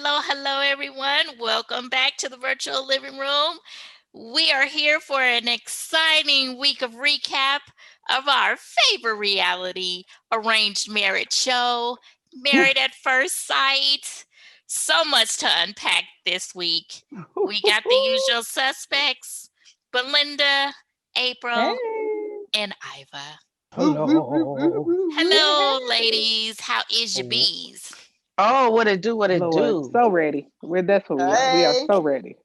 hello, everyone. Welcome back to the virtual living room. We are here for an exciting week of recap of our favorite reality arranged marriage show, Married at First Sight. So much to unpack this week. We got the usual suspects, Belinda, April, and Iva. Hello, ladies. How is your bees? Oh, what it do? What it Lord, do? so ready. That's what we are. We are so ready.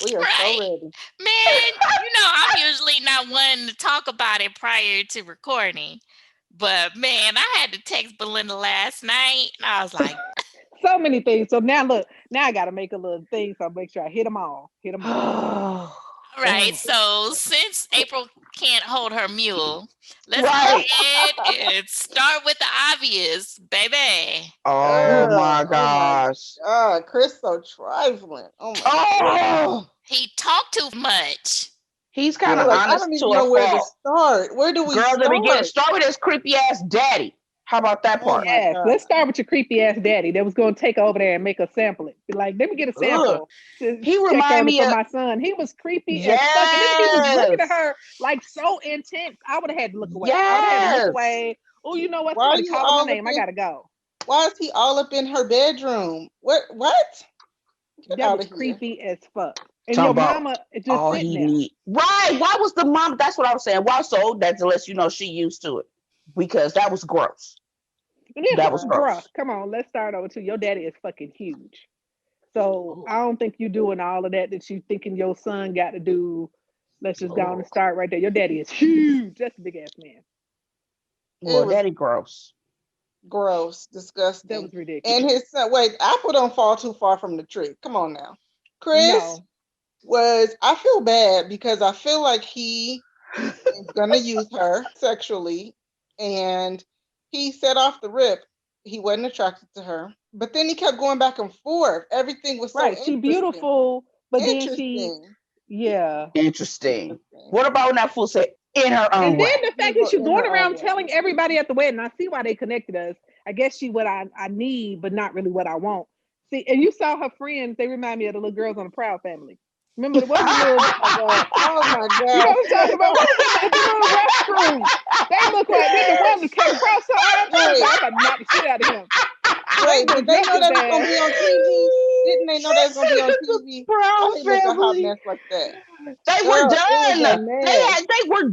We are so ready. Man, I'm usually not one to talk about it prior to recording. But man, I had to text Belinda last night and I was like, so many things. So now look, now I got to make a little thing so I make sure I hit them all. all right. So since April can't hold her mule, let's go ahead and start with the obvious, baby. Oh my gosh. Chris so trifling. Oh my God. He talked too much. He's kind of honest I don't even to know a where fault. to start. Where do we Girl, start? let me get it. Start with his creepy ass daddy. How about that part? Yes, let's start with your creepy ass daddy that was going to take over there and make a sample it. Be like, let me get a sample. He remind me of of my son. He was creepy as fuck. And then he was looking at her like so intense. I would have had to look away. I would have had to look away. Oh, you know what? Somebody called my name. I gotta go. Why is he all up in her bedroom? What? That was creepy as fuck. And Talk your about mama is just all sitting he there. need. Right. Why was the mom? That's what I was saying. Why so? That's to let you know she used to it. Because that was gross. That was gross. Bruh, come on, let's start over too. Your daddy is fucking huge. So I don't think you doing all of that you thinking your son got to do. Let's just go on and start right there. Your daddy is huge. That's a big ass man. Well, daddy gross. Gross, disgusting. That was ridiculous. And his son, wait, Apple don't fall too far from the tree. Come on now. Chris I feel bad because I feel like he is gonna use her sexually, and he set off the rip. He wasn't attracted to her, but then he kept going back and forth. Everything was so She beautiful, but then she, interesting. What about when that fool said in her own and way? then the fact that she's going around telling everybody at the wedding. I see why they connected us. I guess she what I need, but not really what I want. See, and you saw her friends. They remind me of the little girls on the Proud Family. Remember what was the little? Oh my God! You know what I'm talking about? What was it? The little restroom. They look like then the one that came across her arms. I got to knock the shit out of him. Wait, did they know that was gonna be on TV? Didn't they know that was gonna be on TV? Proud Family. Look a hot mess like that. They were done.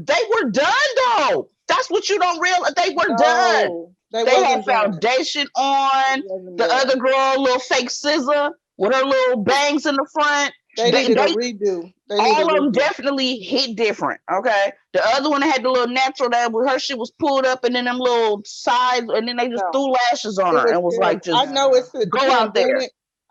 They were done though. That's what you don't realize. They were done. They had foundation on. The other girl, little fake scissor with her little bangs in the front. They needed a redo. All of them definitely hit different. Okay, the other one had the little natural that her shit was pulled up, and then them little sides, and then they just threw lashes on her and was like, "Just I know it's the go out there."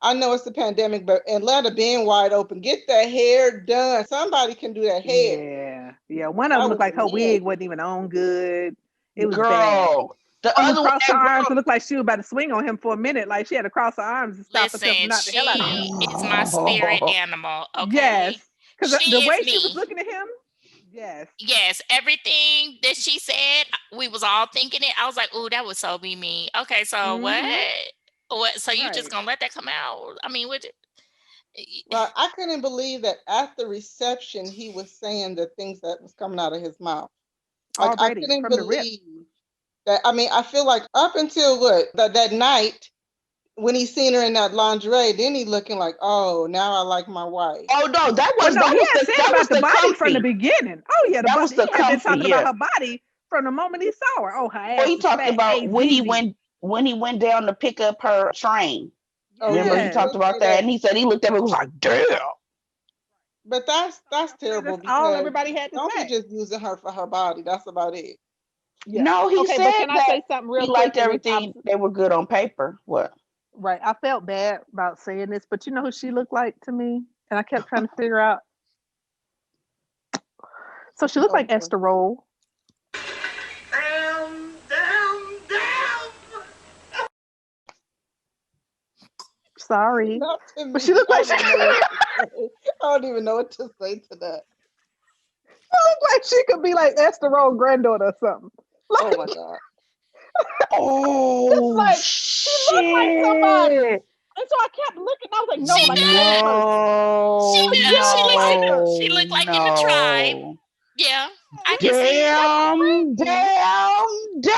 I know it's the pandemic, but Atlanta being wide open, get that hair done. Somebody can do that hair. Yeah. One of them looked like her wig wasn't even on good. It was bad. The other one, her arms, it looked like she was about to swing on him for a minute. Like she had to cross her arms and stop herself from knocking the hell out of him. Is my spirit animal. Okay. Yes, because the way she was looking at him. Yes. Everything that she said, we was all thinking it. I was like, "Ooh, that would so be me." Okay, so what? So you just gonna let that come out? I mean, well, I couldn't believe that at the reception he was saying the things that was coming out of his mouth. Like I couldn't believe that. I mean, I feel like up until that night when he seen her in that lingerie, then he looking like, oh, now I like my wife. Oh no, that was the body from the beginning. Oh yeah, that was the comfy. He had been talking about her body from the moment he saw her. Oh, her ass. Well, he talked about when he went down to pick up her train. Remember he talked about that, and he said he looked at her and was like, damn. But that's terrible. That's all everybody had to say. Don't be just using her for her body. That's about it. Yeah. No, he said but can I say something real quick? He liked everything. They were good on paper. What? Right. I felt bad about saying this, but you know who she looked like to me? And I kept trying to figure out. So she looked like Esther Roll. Sorry. But she looked like I don't even know what to say to that. She looked like she could be like Esther Roll granddaughter or something. Like, oh my God. Oh, she looked like somebody. And so I I kept looking. I was like, no, She like does. that person. She does. No, She looked like in the tribe. no. Yeah, I can see it. Damn, damn.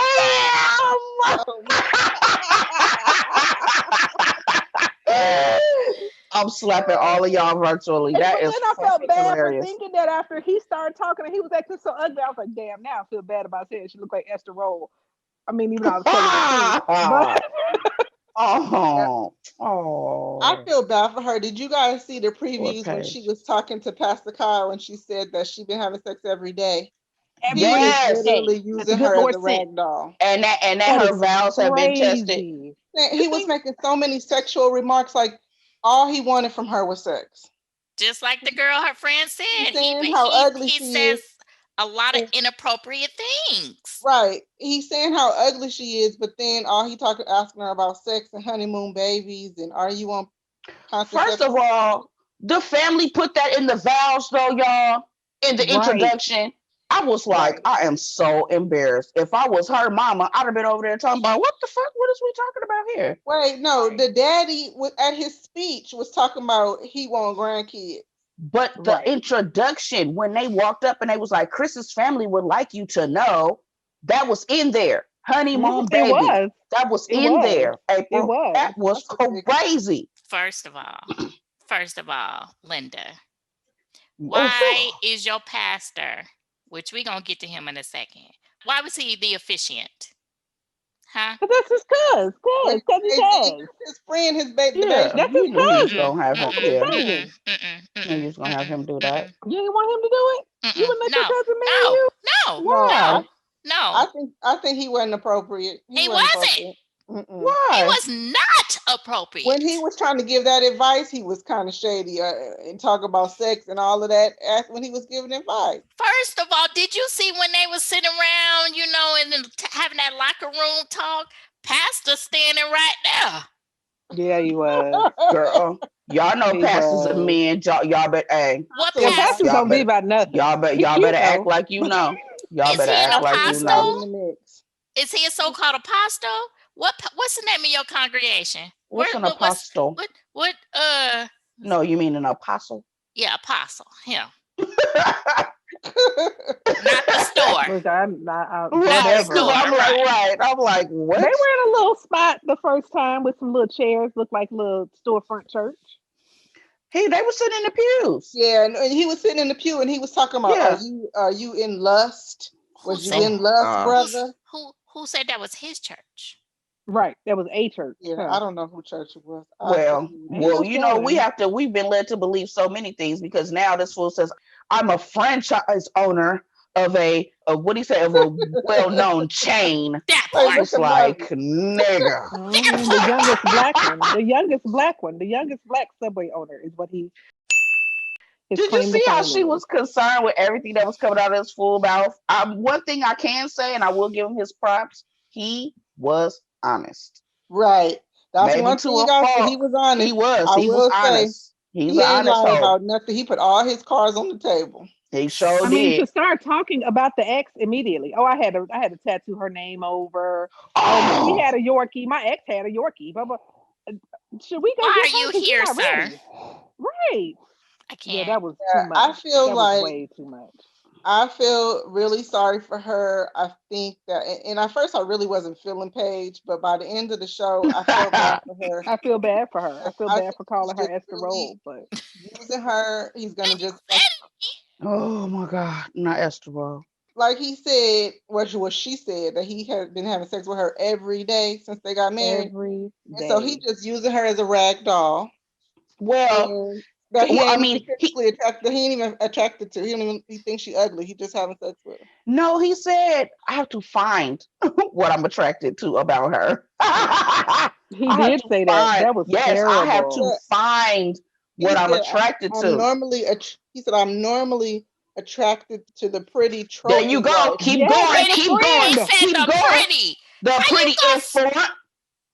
I'm slapping all of y'all virtually. But That is then I felt fucking bad for hilarious. thinking that after he started talking and he was acting so ugly. I was like, damn, now I feel bad about saying she looked like Esther Roll. I mean, even though I was telling the truth. But Oh, I feel bad for her. Did you guys see the poor previews when she Paige. was talking to Pastor Kyle and she said that she'd been having sex every day? He every was Yes, day, literally that the using good her as Lord a sent. rag doll. and that That her is vows have been tested. crazy. He was making so many sexual remarks, like all he wanted from her was sex. Just like the girl, her friend said, He's saying how ugly he she says is. a lot of inappropriate things. Right. He's saying how ugly she is, but then all he asking her about sex and honeymoon babies and are you on contraception? First of all, the family put that in the vows, though, y'all, in the introduction. I was like, I am so embarrassed. If I was her mama, I'd have been over there talking about what the fuck? What is we talking about here? Wait, no, the daddy at his speech was talking about he want grandkids. But the introduction, when they walked up and they was like, Chris's family would like you to know, that was in there. Honeymoon baby. That was in there. April. It was. That was crazy. First of all, Linda, why is your pastor, which we're going to get to him in a second, why was he the officiant? Huh? But that's his cuz. Because his friend, his baby. Yeah, that's you his knew he was cousin. gonna have him. That's his cousin. Knew you was gonna have him do that. You didn't want him to do it? You wouldn't let your cousin marry you? No. I think he wasn't appropriate. He wasn't. Why? He was not appropriate. When he was trying to give that advice, he was kind of shady and talk about sex and all of that. When he was giving advice. First of all, did you see when they was sitting around, and then having that locker room talk? Pastor standing right there. Yeah, he was. Girl, y'all know pastors and men. Y'all better, hey. What pastors don't be about nothing. Y'all better act like you know. Y'all better act like you know. Is he a so-called apostle? What's the name of your congregation? What's an apostle? What? No, you mean an apostle? Yeah, apostle. Yeah. Not the store. Look, whatever. I'm like, what? They were in a little spot the first time with some little chairs, looked like little storefront church. Hey, they were sitting in the pews. Yeah, and he was sitting in the pew and he was talking about, are you in lust? Was you in lust, brother? Who said that was his church? Right, that was a church. Yeah, I don't know who church it was. Well, we've been led to believe so many things because now this fool says, I'm a franchise owner of a well-known chain. That part. It's like, nigga. The youngest black Subway owner is what he. Did you see how she was concerned with everything that was coming out of his fool mouth? One thing I can say, and I will give him his props, he was honest. Right. That's one thing he was honest. He was honest. He ain't lying about nothing. He put all his cards on the table. He sure did. I mean, to start talking about the ex immediately. Oh, I had to tattoo her name over. Oh, we had a Yorkie. My ex had a Yorkie. Blah, blah. Should we go? Why are you here, sir? Ready? Right. I can't. Yeah, that was too much. I feel that like was way too much. I feel really sorry for her. I think that, and at first I really wasn't feeling Paige, but by the end of the show, I feel bad for her. I feel bad for her. I feel bad for calling her Esther Roll, but using her, he's gonna just. Oh my God, not Esther Roll. Like he said, what she said, that he had been having sex with her every day since they got married. Every day. So he just using her as a rag doll. Well. That he ain't even attracted to. He thinks she ugly. He just having sex with her. No, he said, I have to find what I'm attracted to about her. He did say that. That was terrible. I have to find what I'm attracted to. He said, I'm normally attracted to the pretty trophy. There you go. Keep going. Keep going. The pretty in front.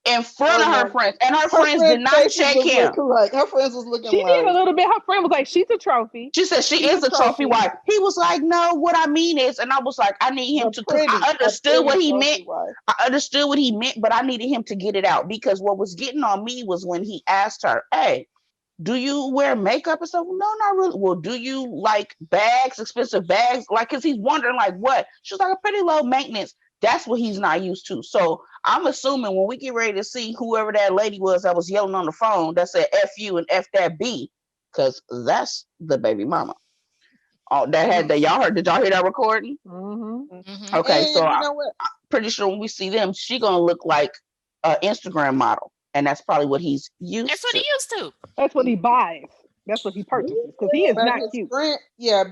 in front of her friends, and her friends did not check him. Like her friends was looking. She did a little bit. Her friend was like, "She's a trophy." She said she is a trophy wife. He was like, "No, what I mean is," and I was like, "I need him to." Because I understood what he meant. I understood what he meant, but I needed him to get it out because what was getting on me was when he asked her, "Hey, do you wear makeup and stuff?" No, not really. Well, do you like bags, expensive bags? Like, cause he's wondering like what? She's like a pretty low maintenance. That's what he's not used to. So I'm assuming when we get ready to see whoever that lady was that was yelling on the phone that said F you and F that B, because that's the baby mama. Oh, that had that. Y'all heard? Did y'all hear that recording? Mm-hmm. Okay, and so you know what? I'm pretty sure when we see them, she gonna look like an Instagram model, and that's probably what he's used. That's what he used to. That's what he buys. That's what he purchases because he is not cute. Friend, yeah,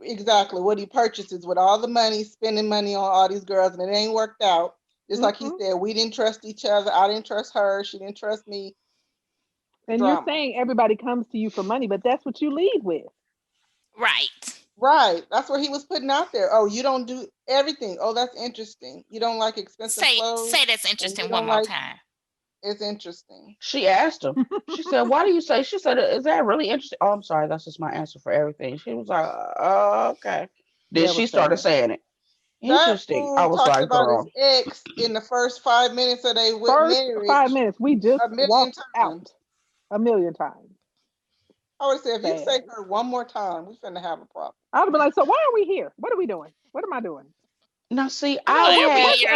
exactly. What he purchases with all the money, spending money on all these girls, and it ain't worked out. Just like he said, we didn't trust each other. I didn't trust her. She didn't trust me. And you're saying everybody comes to you for money, but that's what you lead with. Right. That's what he was putting out there. Oh, you don't do everything. Oh, that's interesting. You don't like expensive clothes. Say that's interesting one more time. It's interesting. She asked him. She said, "Why do you say?" She said, "Is that really interesting?" Oh, I'm sorry. That's just my answer for everything. She was like, "Oh, okay." Then she started saying it. Interesting. I was like, about "Girl." his ex in the first 5 minutes of their marriage. 5 minutes. We just walked out 1,000,000 times. I would say if you say her one more time, we finna have a problem. I would be like, so why are we here? What are we doing? What am I doing? Now, see, I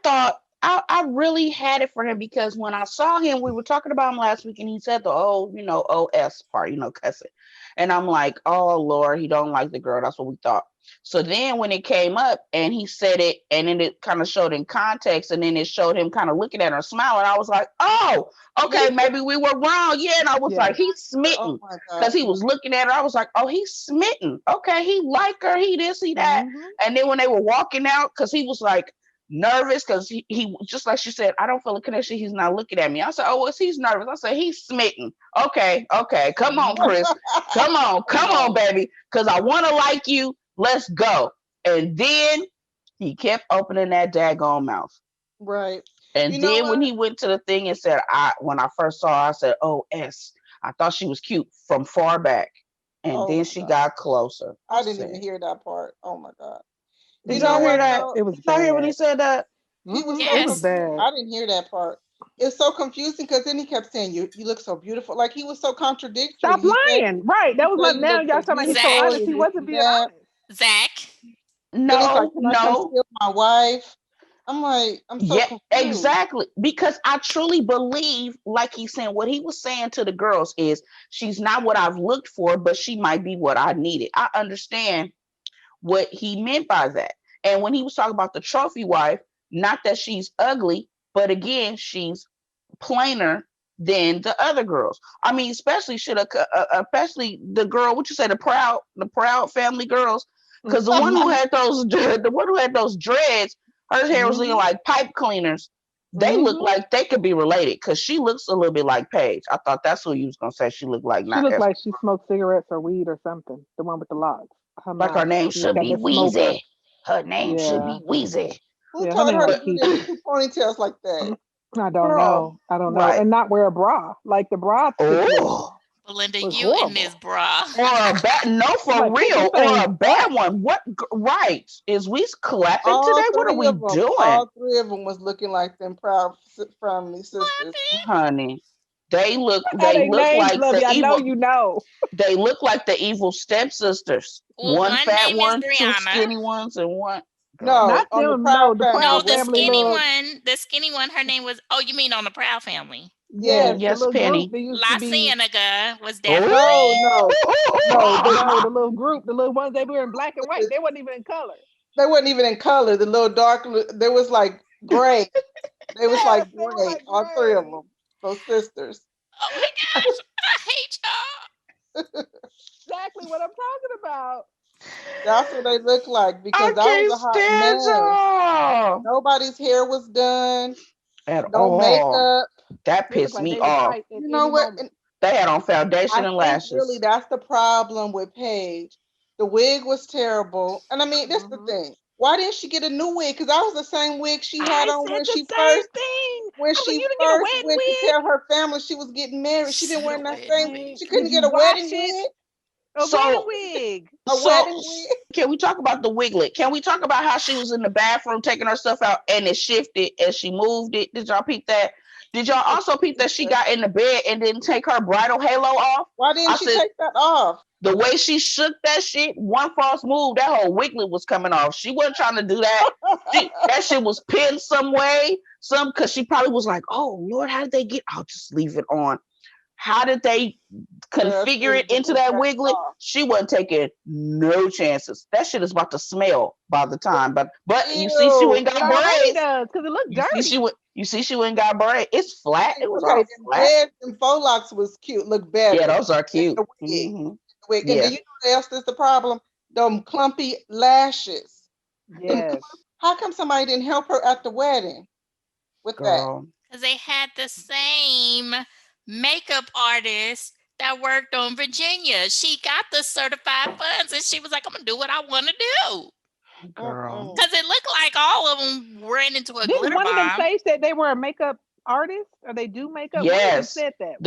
thought I really had it for him because when I saw him, we were talking about him last week, and he said the OS part, cussing, and I'm like, oh Lord, he don't like the girl. That's what we thought. So then when it came up and he said it, and then it kind of showed in context, and then it showed him kind of looking at her smiling. I was like, oh, okay, maybe we were wrong. Yeah, and I was like, he's smitten because he was looking at her. I was like, oh, he's smitten. Okay, he like her. He this, he that. And then when they were walking out, because he was like nervous because he just like she said, I don't feel a connection. He's not looking at me. I said, oh, well, he's nervous. I said, he's smitten. Okay, come on, Chris. come on, baby, because I want to like you. Let's go. And then he kept opening that daggone mouth. Right. And then when he went to the thing and said, when I first saw her, I said, oh, S. I thought she was cute from far back. And then she got closer. I didn't even hear that part. Oh my God. Did y'all hear that? It was Did y'all hear when he said that? He was it was bad. I didn't hear that part. It's so confusing because then he kept saying, you look so beautiful. Like he was so contradictory. Stop lying. Right. That was my now y'all talking about he's so honest. He wasn't being honest. Zach. No. My wife. I'm like, I'm so confused. Exactly. Because I truly believe, like he's saying, what he was saying to the girls is she's not what I've looked for, but she might be what I needed. I understand what he meant by that. And when he was talking about the trophy wife, not that she's ugly, but again, she's plainer than the other girls. I mean, especially especially the girl, what you say, the proud family girls, because the one who had those dreads, her hair was looking like pipe cleaners. They look like they could be related because she looks a little bit like Paige. I thought that's what you was gonna say. She looked like she looked like she smoked cigarettes or weed or something. The one with the locks. Her name should be Weezy. Her name should be Weezy. Who told her to do two ponytails like that? I don't know. And not wear a bra. Like the bra. Belinda, you in this bra. Or a bad, no, for real, or a bad one. What, right? Is we clapping today? What are we doing? All three of them was looking like them proud family sisters. Honey, they look like the evil. I know you know. They look like the evil stepsisters. Well, one fat one, Brianna. 2 skinny ones, and one. No, not them. No, the skinny one. The skinny one. Her name was. Oh, you mean on the Proud Family? Yes, Penny. La Cienega was there. No, the little group, the little ones, they were in black and white. They weren't even in color. They weren't even in color. The little dark, there was like gray. They was like gray. All three of them. Those sisters. Oh my gosh, I hate y'all. Exactly what I'm talking about. That's what they look like because that was a hot mess. Nobody's hair was done. At no all. Makeup. That pissed me off. You know what? They had on foundation and lashes. Really, that's the problem with Paige. The wig was terrible. And I mean, this is the thing. Why didn't she get a new wig? Because that was the same wig she had on when she first went to tell her family she was getting married. She been wearing that same wig. She couldn't get a wedding wig. A wedding wig. Wedding wig. Can we talk about the wiglet? Can we talk about how she was in the bathroom taking her stuff out and it shifted and she moved it? Did y'all peep that? Did y'all also peep that she got in the bed and didn't take her bridal halo off? Why didn't she take that off? The way she shook that shit, one false move, that whole wiglet was coming off. She wasn't trying to do that. That shit was pinned some way. Because she probably was like, oh, Lord, how did they get? I'll just leave it on. How did they configure it into that wiglet? She wasn't taking no chances. That shit is about to smell by the time. But you see, she went got braids because it looked dirty. You see, she went got braids. It's flat. It was all flat. Red and faux locks was cute. Look better. Yeah, those are cute. And do you know what else is the problem? Them clumpy lashes. Yes. How come somebody didn't help her at the wedding with that? Because they had the same makeup artist that worked on Virginia. She got the certified funds and she was like, I'm gonna do what I want to do. Girl. Because it looked like all of them ran into a glitter bomb. Didn't one of them say that they were a makeup artist or they do makeup? Yes. Said that.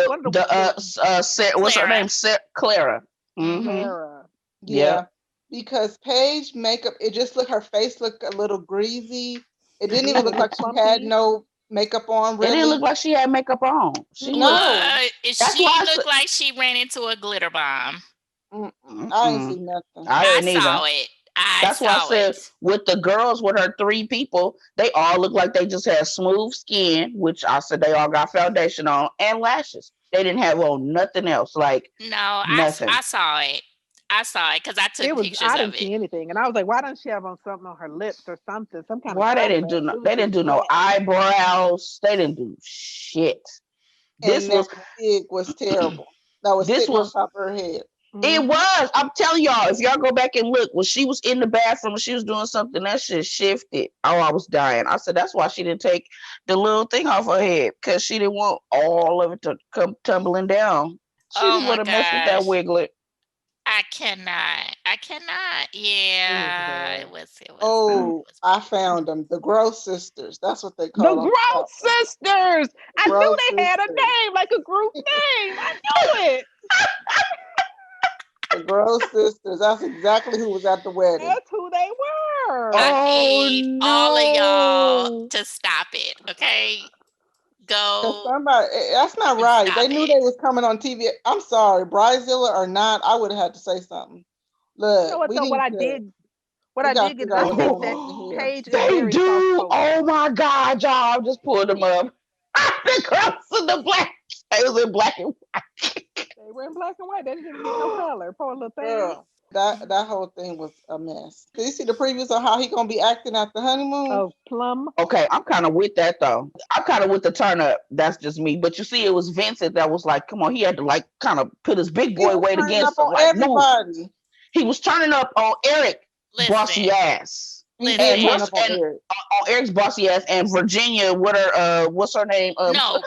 What's her name? Clara. Mm-hmm. Clara. Yeah. Because Paige makeup, it just looked, her face looked a little greasy. It didn't even look like she had no makeup on. Really. It didn't look like she had makeup on. She looked like she ran into a glitter bomb. I didn't see nothing. I saw it. That's why I said with the girls, with her 3 people, they all look like they just had smooth skin, which I said they all got foundation on and lashes. They didn't have on nothing else. Like nothing. I saw it. I saw it because I took pictures of it. I didn't see anything, and I was like, "Why doesn't she have on something on her lips or something? Some kind of." Why they didn't do no? They didn't do no eyebrows. They didn't do shit. This wig was terrible. That was sitting on top of her head. It was. I'm telling y'all, if y'all go back and look, when she was in the bathroom, when she was doing something, that shit shifted. Oh, I was dying. I said, that's why she didn't take the little thing off her head, because she didn't want all of it to come tumbling down. She didn't want to mess with that wiglet. I cannot. Yeah. It was. I found them. The Gross Sisters. That's what they call them. The Gross Sisters. I knew they had a name, like a group name. I knew it. The Gross Sisters. That's exactly who was at the wedding. That's who they were. I need all of y'all to stop it, okay? Go. Somebody, that's not right. They knew they was coming on TV. I'm sorry, Bridezilla or not, I would have had to say something. Look, what I did get that Paige is they do. Oh my God, y'all! Just pulled them up. The girls in the black. They was in black and white. They were in black and white. They didn't get no color. Poor little thing. Girl, that whole thing was a mess. Did you see the previews on how he gonna be acting at the honeymoon? Oh, Plum. Okay, I'm kind of with that though. I'm kind of with the turn up. That's just me. But you see, it was Vincent that was like, "Come on," he had to like kind of put his big boy weight against him. Like, everybody. He was turning up on Eric bossy ass. On Eric's bossy ass, and Virginia with her what's her name? No.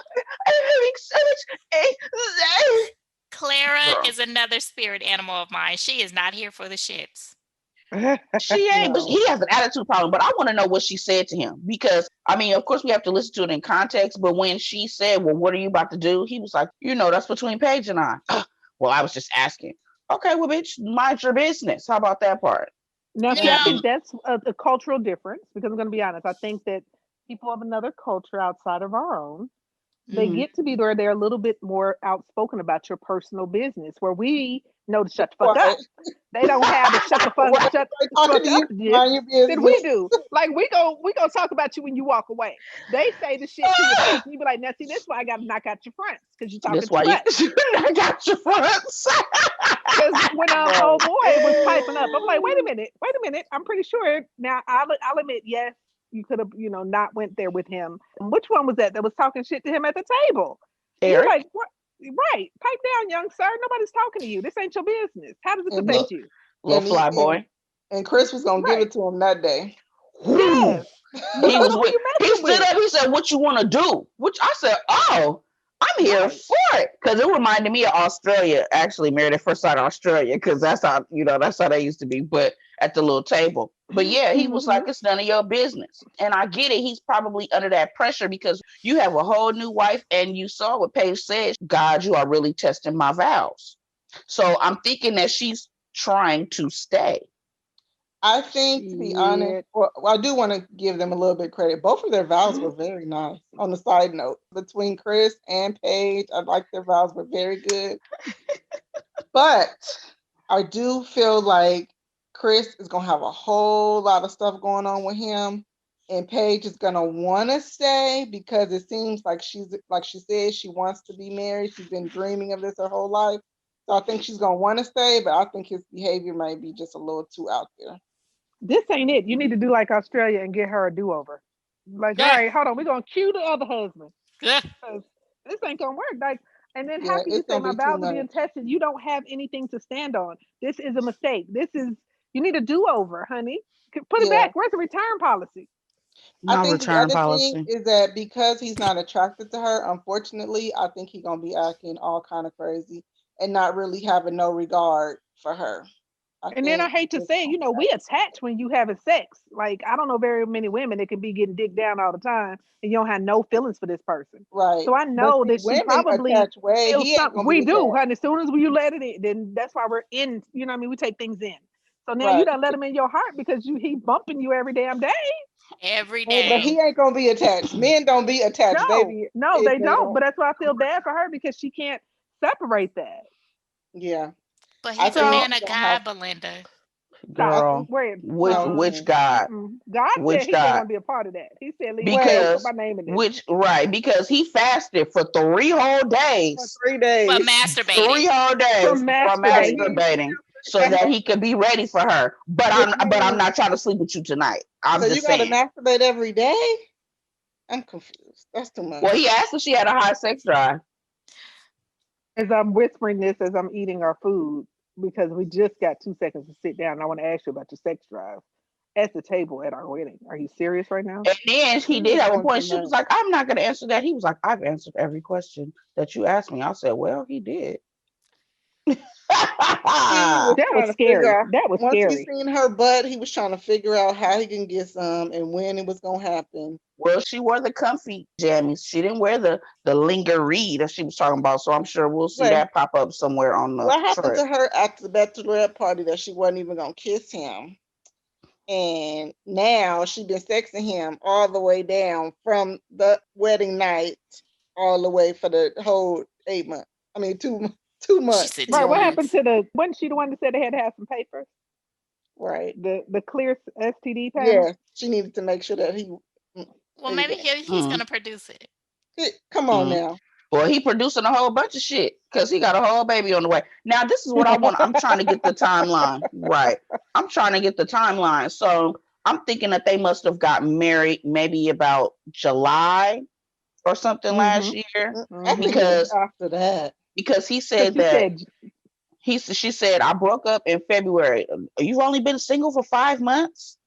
Clara is another spirit animal of mine. She is not here for the shits. She ain't, but he has an attitude problem. But I want to know what she said to him, because I mean, of course, we have to listen to it in context. But when she said, "Well, what are you about to do?" he was like, "That's between Paige and I." Well, I was just asking. Okay, well, bitch, mind your business. How about that part? Now, see, I think that's a cultural difference, because I'm going to be honest. I think that people of another culture outside of our own, they get to be where they're a little bit more outspoken about your personal business, where we know to shut the fuck up. They don't have to shut the fuck up. Shut the fuck up. Then we do. Like we go talk about you when you walk away. They say the shit to your face, and you be like, "Now see, this is why I got to knock out your fronts, because you talking too much." You knock out your fronts. Because when our old boy was piping up, I'm like, wait a minute. I'm pretty sure. Now I'll admit, yes, you could have, not went there with him. Which one was that was talking shit to him at the table? Eric. Like, what? Right. Pipe down, young sir. Nobody's talking to you. This ain't your business. How does it affect you? Little fly boy. And Chris was going to give it to him that day. Yes. He stood up. He said, "What you want to do?" Which I said, "Oh, I'm here for it." Because it reminded me of Australia, actually, Married at First Sight Australia, because that's how they used to be, but at the little table. But yeah, he was like, it's none of your business. And I get it. He's probably under that pressure because you have a whole new wife and you saw what Paige said. God, you are really testing my vows. So I'm thinking that she's trying to stay. I think, to be honest, well, I do want to give them a little bit of credit. Both of their vows were very nice. On the side note, between Chris and Paige, I like their vows were very good. But I do feel like Chris is gonna have a whole lot of stuff going on with him, and Paige is gonna want to stay because it seems like she said, she wants to be married. She's been dreaming of this her whole life. So I think she's gonna want to stay, but I think his behavior might be just a little too out there. This ain't it. You need to do like Australia and get her a do-over. Like, all right, hold on, we're gonna cue the other husband. This ain't gonna work. Like, and then how can you say my vows are being tested? You don't have anything to stand on. This is a mistake. You need a do-over, honey. Put it back. Where's the return policy? I think the other thing is that because he's not attracted to her, unfortunately, I think he's gonna be acting all kind of crazy and not really having no regard for her. And then I hate to say, we attach when you having sex. Like, I don't know very many women that can be getting dick down all the time and you don't have no feelings for this person. Right. So I know that she probably feels something. We do, honey. As soon as you let it in, then that's why we're in, we take things in. So now you done let him in your heart because he bumping you every damn day. Every day. But he ain't gonna be attached. Men don't be attached, baby. No, they don't. But that's why I feel bad for her because she can't separate that. Yeah. But he's a man of God, Belinda. Girl, which God? God said he didn't want to be a part of that. He said, because put my name in this. Because he fasted for 3 whole days. For 3 days. But masturbating. 3 whole days from masturbating. So that he could be ready for her. But I'm not trying to sleep with you tonight. So you gotta masturbate every day? I'm confused. That's too much. Well, he asked if she had a high sex drive. As I'm whispering this as I'm eating our food, because we just got 2 seconds to sit down. And I want to ask you about your sex drive at the table at our wedding. Are you serious right now? And then he did have a point. She was like, I'm not going to answer that. He was like, I've answered every question that you asked me. I said, well, he did. That was scary. Once he seen her butt, he was trying to figure out how he can get some and when it was going to happen. Well, she wore the comfy jammies. She didn't wear the lingerie that she was talking about. So I'm sure we'll see that pop up somewhere on the What happened to her at the bachelorette party that she wasn't even going to kiss him? And now she's been sexing him all the way down from the wedding night all the way for the whole 8 months. I mean, 2 months. Right. What happened to wasn't she the one that said they had to have some papers? Right. The clear STD pass? Yeah. She needed to make sure that he. Well, maybe he's going to produce it. Come on now. Well, he producing a whole bunch of shit because he got a whole baby on the way. Now, this is what I want. I'm trying to get the timeline. Right. I'm trying to get the timeline. So I'm thinking that they must have gotten married maybe about July or something last year. Because after that. Because he said she said, I broke up in February. You've only been single for 5 months?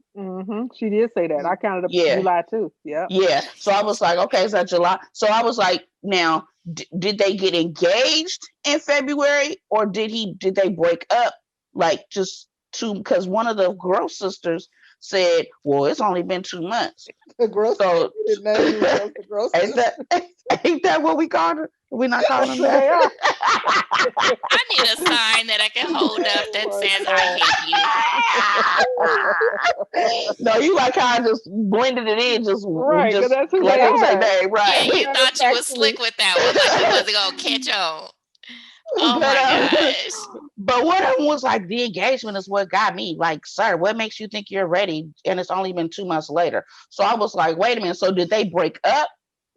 She did say that. I counted up July too. Yeah. So I was like, okay, is that July? So I was like, now, did they get engaged in February or did they break up like just because one of the Gross sisters said, well, it's only been 2 months. The Gross so the Gross ain't that what we called her? We're not calling them that. I need a sign that I can hold up that says I hate you. No, you like how I just blended it in, just right. Just that's who like they it was their name, right? Yeah, you thought you was slick with that one, like you wasn't gonna catch on. Oh my gosh. But one of them was like, the engagement is what got me. Like, sir, what makes you think you're ready? And it's only been 2 months later. So I was like, wait a minute. So did they break up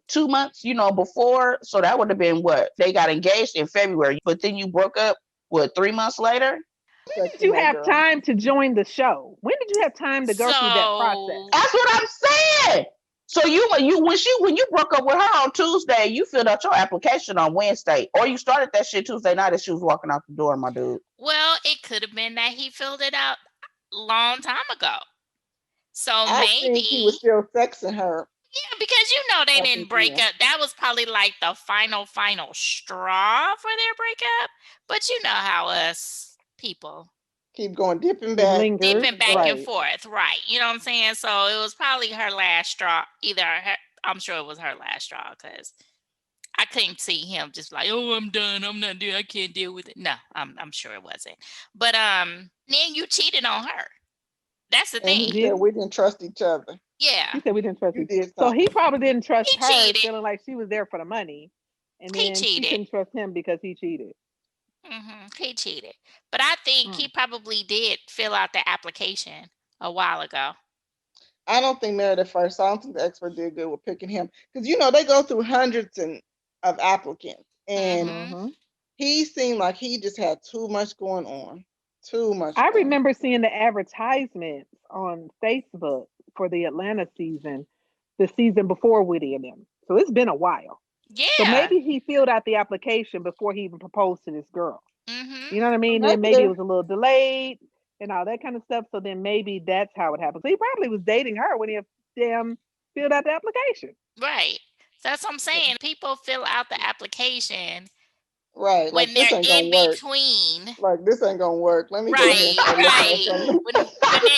2 months, before? So that would have been what? They got engaged in February, but then you broke up, 3 months later? When did you have time to join the show? When did you have time to go through that process? That's what I'm saying. So when you broke up with her on Tuesday, you filled out your application on Wednesday, or you started that shit Tuesday night as she was walking out the door, my dude. Well, it could have been that he filled it out a long time ago. So I think he was still sexing her. Yeah, because they didn't break up. That was probably like the final straw for their breakup. But you know how us people. keep going, dipping back, dipping back and forth, right? You know what I'm saying? So it was probably her last straw. I'm sure it was her last straw because I couldn't see him just like, oh, I'm done. I'm not doing. I can't deal with it. No, I'm sure it wasn't. But then you cheated on her. That's the and thing. he said we didn't trust each other. Yeah, he said we didn't trust You each did other. So he something. probably didn't trust he her, cheated. feeling like she was there for the money, and He then she cheated. couldn't trust him because he cheated. He cheated. But I think he probably did fill out the application a while ago. I don't think Married at First. I don't think the expert did good with picking him because you know they go through hundreds of applicants, and he seemed like he just had too much going on. Too much. I remember seeing the advertisements on Facebook for the Atlanta season, the season before Whitty and them. So it's been a while. Yeah. So maybe he filled out the application before he even proposed to this girl. Mm-hmm. You know what I mean? Then maybe it was a little delayed and all that kind of stuff. So then maybe that's how it happened. So he probably was dating her when he filled out the application. Right. So that's what I'm saying. People fill out the application. Right. When like they're this ain't in gonna between. Work. Like this ain't gonna work. Let me go right, ahead and right. When they're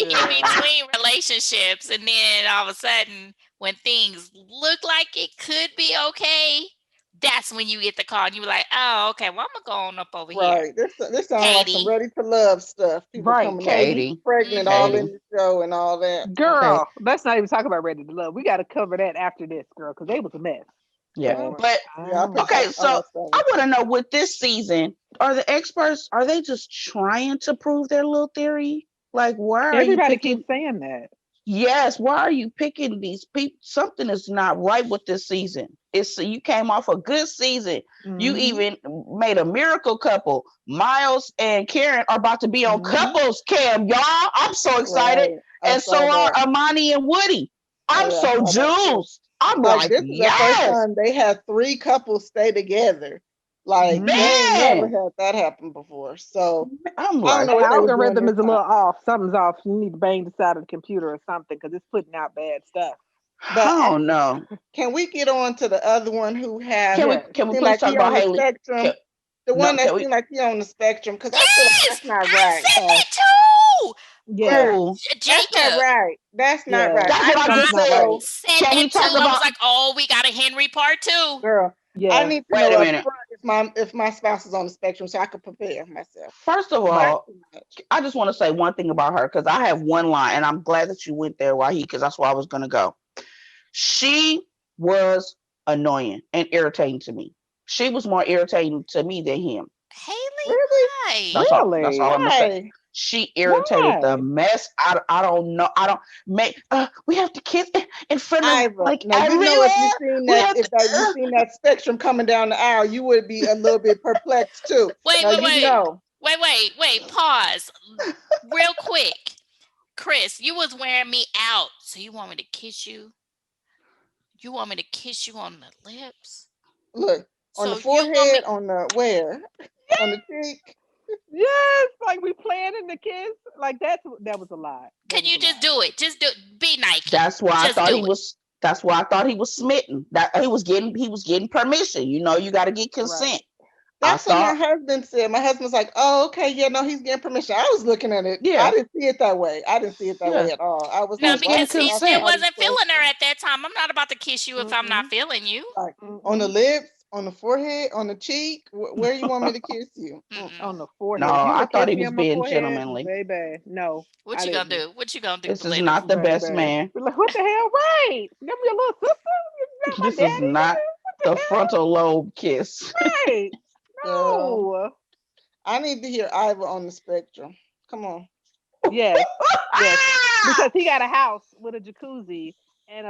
in between relationships, and then all of a sudden, when things look like it could be okay, that's when you get the call and you're like, oh, okay, well, I'm gonna go on up over here. Right. This sounds like some Ready to Love stuff. People coming Katie. pregnant all in the show and all that. Girl, let's not even talk about Ready to Love. We got to cover that after this, girl, because they was a mess. Yeah, but okay, so I want to know with this season, are the experts, are they just trying to prove their little theory? Like, why are everybody you picking? keeps saying that? Yes, why are you picking these people? Something is not right with this season. You came off a good season. You even made a miracle couple. Miles and Karen are about to be on couples cam, y'all. I'm so excited, and so are Amani and Woody. I'm so juiced. I'm like, this is the first time they had 3 couples stay together. Like they ain't never had that happen before. So I'm like, the algorithm is a little off. Something's off. You need to bang the side of the computer or something because it's putting out bad stuff. But I don't know. Can we get on to the other one who has? Can we please talk about Haley? The one that seemed like he on the spectrum because I feel like that's not right. I said that too. Yeah, Jacob. That's not right. That's not right. That's what I just said. Can we talk about? I was like, oh, we got a Henry part 2. Girl, yeah. I need to know if my spouse is on the spectrum so I can prepare myself. First of all, I just want to say one thing about her because I have one line, and I'm glad that you went there, Wahi, because that's where I was going to go. She was annoying and irritating to me. She was more irritating to me than him. Haley, really? That's all I'm gonna say. She irritated the mess. I don't know. I don't make. We have to kiss in front of like everywhere. You know, if you seen that spectrum coming down the aisle, you would be a little bit perplexed too. Wait. Pause, real quick. Chris, you was wearing me out, so you want me to kiss you? You want me to kiss you on the lips? Look, on the forehead, on the where? On the cheek? Yes, like we planning the kiss. Like that was a lie. Can you just do it? Just do it. Be Nike. That's why I thought he was. That's why I thought he was smitten. That he was getting permission. You know, you got to get consent. That's what my husband said. My husband was like, "Oh, okay, yeah, no, he's getting permission." I was looking at it. Yeah, I didn't see it that way. I didn't see it that way at all. I was like, because he still wasn't feeling her at that time. I'm not about to kiss you if I'm not feeling you. Like, on the lips, on the forehead, on the cheek. Where you want me to kiss you? On the forehead. No, I thought he was being gentlemanly. Baby, no. What you gonna do? What you gonna do? This is not the best man. Like, what the hell? Right? Give me a little sister. This is not the frontal lobe kiss. Right. No. I need to hear Ivor on the spectrum. Come on. Yes. Because he got a house with a jacuzzi and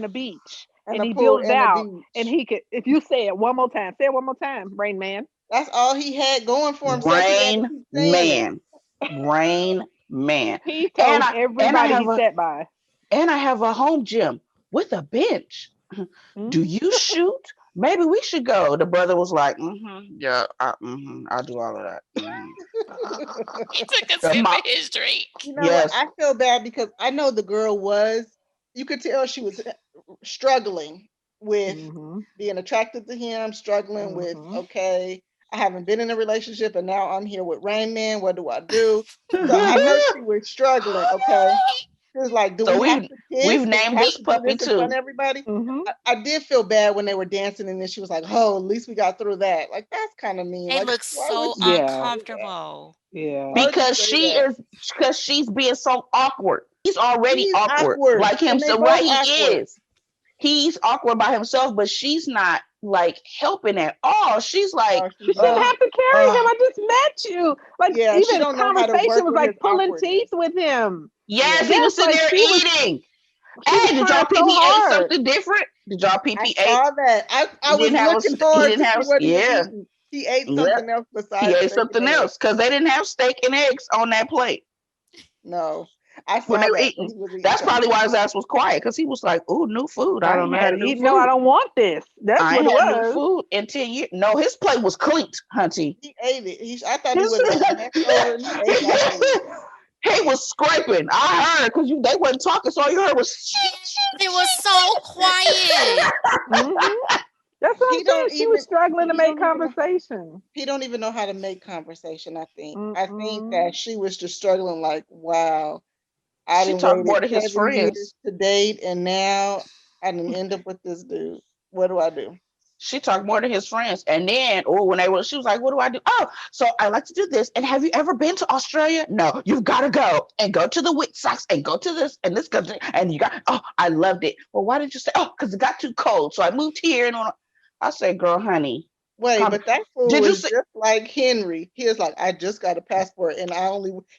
a beach. And he built it out. And he could, if you say it one more time, Rain Man. That's all he had going for himself. Rain Man. He told everybody he sat by. And I have a home gym with a bench. Do you shoot? Maybe we should go. The brother was like, yeah, I'll do all of that. He took a sip of his drink. You know what? I feel bad because I know the girl you could tell she was struggling with being attracted to him, struggling with, okay, I haven't been in a relationship, and now I'm here with Rain Man. What do I do? So I know she was struggling. Okay, she was like, "Do So we have to kiss? we've Do we named have this to do puppy this in front too. of everybody?" Mm-hmm. I did feel bad when they were dancing, and then she was like, "Oh, at least we got through that." Like that's kind of mean. They Like, look why would so you Yeah. say that? uncomfortable. Yeah. Why would you Because say that? she's being so awkward. He's already He's awkward. awkward, Like him, and they so both right he awkward. is. He's awkward by himself, but she's not like helping at all. She's like, No, She she's shouldn't not. have to carry him. I just met you. Like Yeah, she even his don't know how to conversation work was with his like pulling teeth awkwardness. with him. yes, Yeah. he Yes, was sitting like there eating. she was Hey, did trying y'all so PP ate hard. something different? Did y'all I PP ate? saw that. I He was didn't have looking he forward didn't to see have what he was yeah. eating. He ate Yep. something else He besides ate steak something and eggs. else because they didn't have steak and eggs on that plate No, I when they saw were that when eating. he was eating That's probably something. why his ass was quiet because he was like, "Ooh, new food. I I don't ain't know how had to new eat. No, I food. don't want this. That's I what ain't it had new was. food in 10 years." No, his plate was clean, hunty. He ate it. I thought he His would have got messed over, and he ate that food. he was scraping. I heard because they wasn't talking, so all you heard was It was so quiet. Mm-hmm. That's what I'm He saying. don't She was even. struggling to He make don't even. conversation. He don't even know how to make conversation. I think Mm-mm. that she was just struggling. Like, wow, I she done talked more waited to his 7 years friends. to date, and now I didn't end up with this dude. What do I do? She talked more to his friends. And then, oh, when they were, she was like, "What do I do? Oh, so I like to do this. And have you ever been to Australia? No, you've got to go and go to the Whit Sox and go to this and this country. And you got, oh, I loved it. Well, why did you say, oh, because it got too cold. So I moved here. And I said, girl, honey, Wait, but that fool did you was see? just like Henry. He was like, I just got a passport, and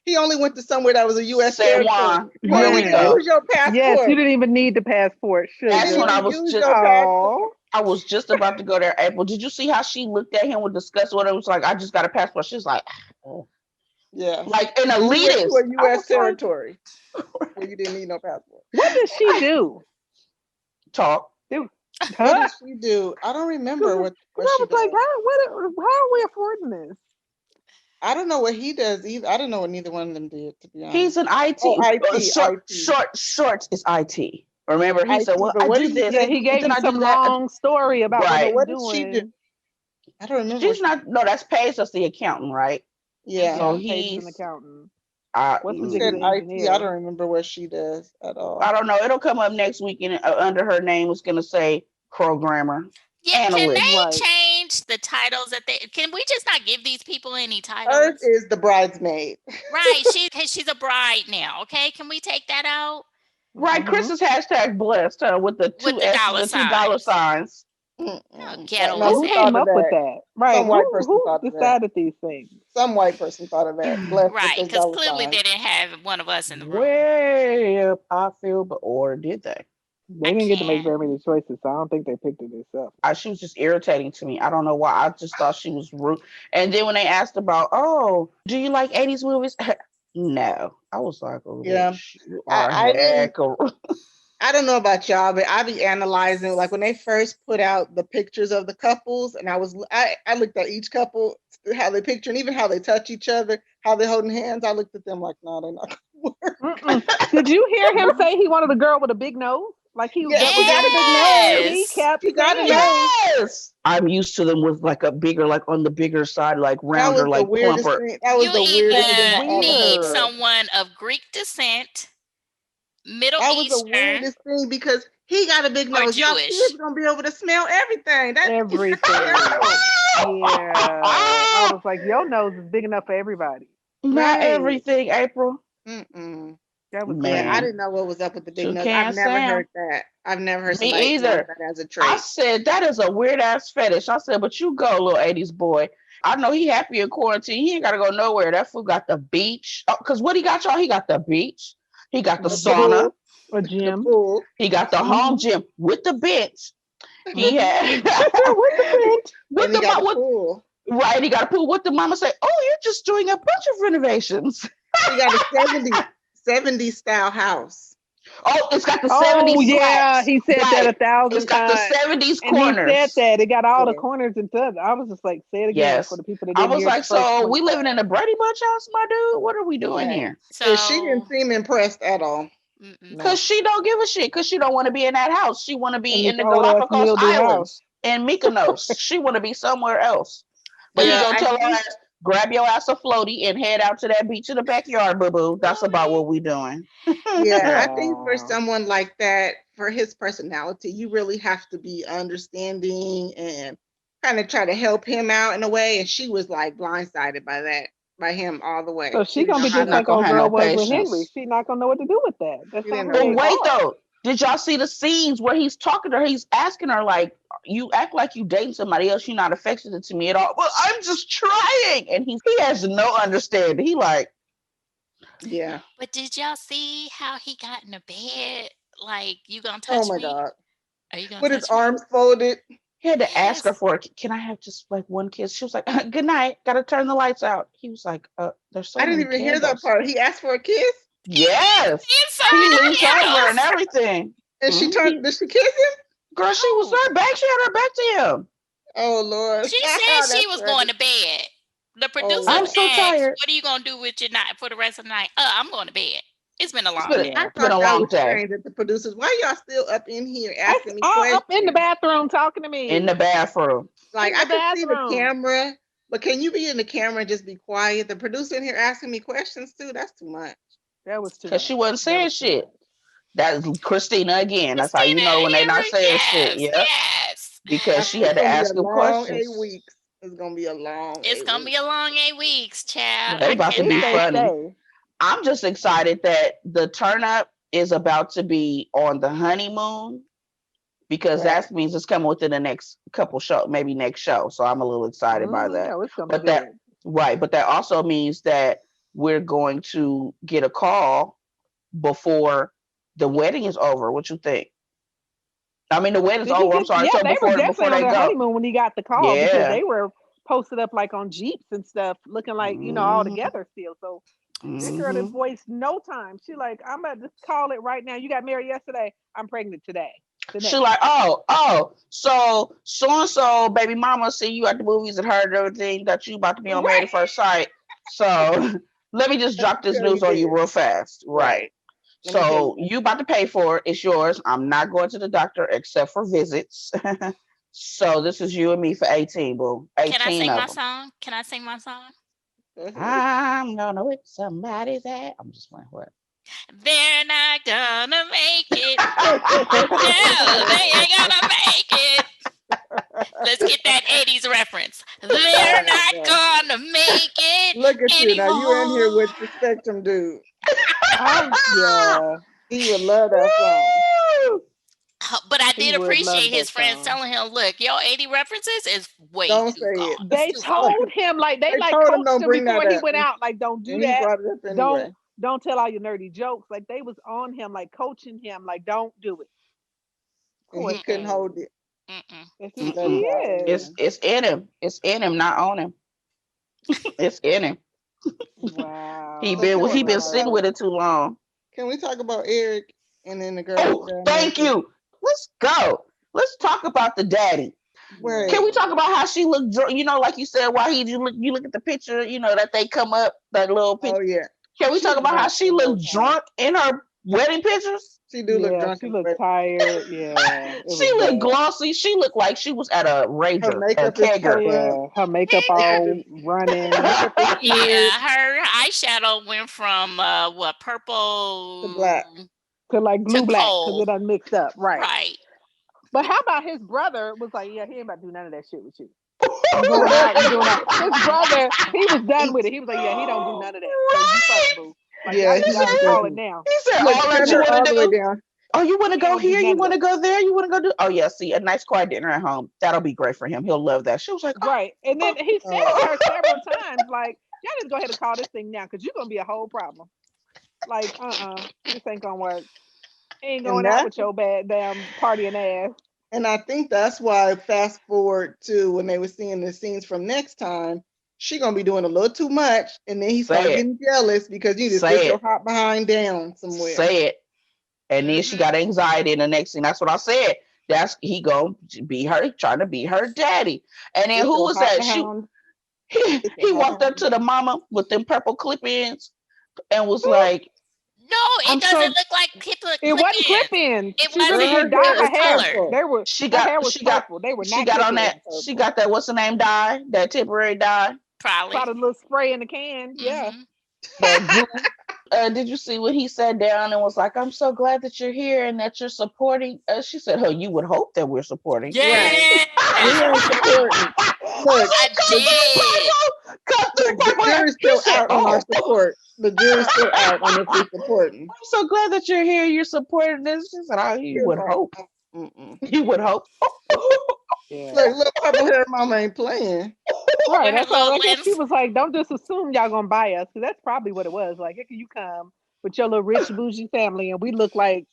he only went to somewhere that was a U.S. San territory. Juan. You Here didn't we Yeah. even go. use your Yes, you passport. didn't even need the passport, You That's didn't when sugar. I even was use just, your passport. Oh. I was just about to go there, April. Did you see how she looked at him with disgust? What it was like, I just got a passport. She's like, oh. Yeah, Like an you went to elitist. a I U.S. was like, territory where you didn't need no passport. What did she do? talk. Dude, What huh? did she do? I don't remember Because what I she was like, does. how are we affording this? I don't know what he does either. I don't know what neither one of them did, to be He's honest. an Oh, IT. IT, IT, Short is IT. Remember, he said, IT. "Well, But I what do did he this, Yeah, do? he and gave then you I do some that." long story about what But he Right. was what did she do? doing. I don't remember what She's she did. not. No, that's Paige. That's the accountant, right? Yeah. So Yeah, Paige is an he's. accountant. I. What's the You dick is said an IT. I engineer? don't remember what she does at all. I don't know. It'll come up next week, and under her name, it's gonna say programmer, Yeah, can analyst. they Right. change the titles that they can we just not give these people any Earth titles? is the bridesmaid. Right, she's a bride now, okay? Can we take that out? Right. Mm-hmm. Chris is hashtag blessed with the With two the S's, dollar the $2 signs. signs. How Like, ghetto no, is Who who that? came thought of up with that? that? Right. Some white person Who thought of that. decided these things? Some white person thought of that. Blessed with Right, the because dollar clearly sign. they didn't have one of us in the room. Way up, I feel, but or did they? They I didn't get to make can't. very many choices, so I don't think they picked it themselves. She was just irritating to me. I don't know why. I just thought she was rude. And then when they asked about, oh, do you like 80s movies? No. I was like, oh, Yeah. bitch, you are I didn't heck. I don't know about y'all, but I be analyzing like when they first put out the pictures of the couples, and I looked at each couple, how they picture, and even how they touch each other, how they holding hands. I looked at them like, no, they're not gonna work. Mm-mm. Did you hear him say he wanted a girl with a big nose? Like Yeah, that he was got that a big what nose. he Yes. kept He got a saying. nose. Yes. I'm used to them with like a bigger, like on the bigger side, like That was rounder, the like weirdest plumper. thing. That was You the weirdest That's thing either I ever need heard. weird. someone of Greek descent, Middle That was the Eastern, weirdest thing because he got a big or nose. Y'all kids Jewish. gonna be able to smell everything. That's Everything. terrible. Yeah. I was like, your nose is big enough for everybody. Not Right. everything, April. Mm-mm. That was Yeah, I Man, crazy. didn't know what was up with the big nose. I've Toucan never Sam. heard that. I've never heard somebody Me express either. that as a I trait. said that is a weird ass fetish. I said, but you go, little 80s boy. I know he happy in quarantine. He ain't gotta go nowhere. That fool got the beach. Oh, cause what he got, y'all? He got the beach. He got the The sauna. pool, A the gym. pool. He got the home Mm-hmm. gym with the bench. He And had With the bench. with he the got the with pool. right. He got a pool with the mama say, "Oh, you're just doing a bunch of renovations." He got a 70s style house. Oh, it's got the Oh 70s yeah, slats. he said that Right. It's 1,000 got the times. 70s And he said corners. that it got all the Yeah. corners and stuff. I was just like, say it again for Yes. the people that I didn't was hear it like, the first so 20 we living times. in a Brady Bunch house, my dude? What are we doing Right. here? And she didn't So, seem impressed at all. mm-mm. Cause No. she don't give a shit. Cause she don't want to be in that house. She want to In be this in the old ass Galapagos mildew house. Islands in Mykonos. She want to be somewhere else. But he gonna tell her ass, grab your ass a floaty and head out to that beach in the backyard, boo boo. That's about what we doing. Yeah, I think for someone like that, for his personality, you really have to be understanding and kind of try to help him out in a way. And she was like blindsided by that, by him all the way. So she gonna be just like old girl was with Henry. She not gonna know what to do with that. That's not but wait though, did y'all see the scenes where he's talking to her? He's asking her like, "You act like you dating somebody else. You're not affectionate to me at all." Well, I'm just trying, and he has no understanding. He like, yeah. But did y'all see how he got in the bed? Like, you gonna touch me? Oh my God. Are you gonna with touch his me? arms folded? he had to ask her for, "Can I have just like one kiss?" She was like, "Good night. Gotta turn the lights out." He was like, "There's so I didn't many even hear that candles." part. He asked for a kiss, Yes, so he many leans over candles. and everything. and she turned. Did she kiss him? Girl, she was her back. She had her back to him. Oh Lord. She said she was going to bed. The producer I'm so asked, tired. "What are you gonna do with your night for the rest of the night?" I'm going to bed. It's been a long It's day. I been a thought that long was day. strange that the producers. Why y'all still up in here asking me all questions? up in the bathroom talking to me. In the bathroom. Like in the I can see the bathroom. camera, but can you be in the camera and just be quiet? The producer in here asking me questions too. That's too much. That was too Because much. she wasn't saying shit. That's Christina again. That's how you Christina know when they're not Henry, saying shit. yes, Yep. yes. Because she had It's to gonna be ask a him long questions. 8 weeks. It's gonna be a long. It's gonna be a long 8 weeks, child. They I about to be cannot. funny. I'm just excited that the turn up is about to be on the honeymoon, because that means it's coming within the next couple show, maybe next show. So I'm a little excited by that. Oh, it's gonna But be that good. right, but that also means that we're going to get a call before the wedding is over. What you think? I mean, the wedding's Did he over. I'm get? sorry. Yeah, So they were before definitely on they their go, honeymoon when he got the call because yeah. they were posted up like on Jeeps and stuff, looking like all together still. So this girl didn't waste no time. She like, I'm about to call it right now. You got married yesterday. I'm pregnant today. She like, so and so baby mama see you at the movies and heard everything that you about to be on Married at First Sight. So let me just drop this news on you real fast. Right. So you about to pay for it. It's yours. I'm not going to the doctor except for visits. So this is you and me for 18, boo. 18 Can I sing of my them. song? Can I sing my song? I'm gonna whip somebody's ass. I'm just playing. What? They're not gonna make it. No, they ain't gonna make it. Let's get that 80s reference. They're not gonna make it. Look at you anymore. now. You in here with the Spectrum dude. Yeah, he would love that song. But I did appreciate his friends telling him, "Look, your 80 references is way too gone." They told him like they like told coached him bring before that he up. went out. Like, don't do And that. He brought it up anyway. Don't tell all your nerdy jokes. Like they was on him, like coaching him. Like, don't do it. And he couldn't hold it. It's in him. It's in him, not on him. It's in him. Wow. He been sitting with it too long. Can we talk about Eric and then the girl? Thank you. Let's go. Let's talk about the daddy. Right. Can we talk about how she looked drunk? You know, like you said, why you look at the picture, you know, that they come up, that little picture. Oh yeah. Can we talk about how she looked drunk in her wedding pictures? She do look drunk. She looked tired. Yeah. She looked glossy. She looked like she was at a rager. Her makeup is her makeup all running. Yeah, her eyeshadow went from purple to black to like glue black because it done mixed up. Right. But how about his brother was like, yeah, he ain't about to do none of that shit with you. I'm going out and doing that. His brother, he was done with it. He was like, yeah, he don't do none of that. So you fuck, boo. Like, yeah, he said, call it now. He said, all that you want to do. Oh, you want to go here? You want to go there? You want to go do? Oh yeah, see, a nice quiet dinner at home. That'll be great for him. He'll love that. She was like, right. And then he said it to her several times, like, y'all just go ahead and call this thing now, because you're gonna be a whole problem. Like, this ain't gonna work. He ain't going out with your bad damn partying ass. And I think that's why, fast forward to when they were seeing the scenes from next time, she gonna be doing a little too much, and then he started getting jealous because you just sit your hot behind down somewhere. Say it. And then she got anxiety in the next scene. That's what I said. That's he gonna be her, trying to be her daddy. And then who was that? He walked up to the mama with them purple clip-ins and was like, No, it doesn't look like clip-ins. It wasn't clip-ins. It She wasn't. really did dye her hair. Color. They were. Her hair was purple. They were not clip-ins. She got that. What's the name? Dye, that temporary dye. Probably a little spray in the can. Yeah. That dude, did you see when he sat down and was like, "I'm so glad that you're here and that you're supporting"? She said, "Oh, you would hope that we're supporting." Yeah, right. We ain't supporting. Look, I did. The jury's still out on our support. The jury's still out on if we're supporting. I'm so glad that you're here. You're supporting this. She said, "Oh, you would hope." You would hope. Yeah. Look, little purple hair mama ain't playing. Right, that's all. I guess she was like, "Don't just assume y'all gonna buy us," because that's probably what it was. Like, here you come with your little rich bougie family, and we look like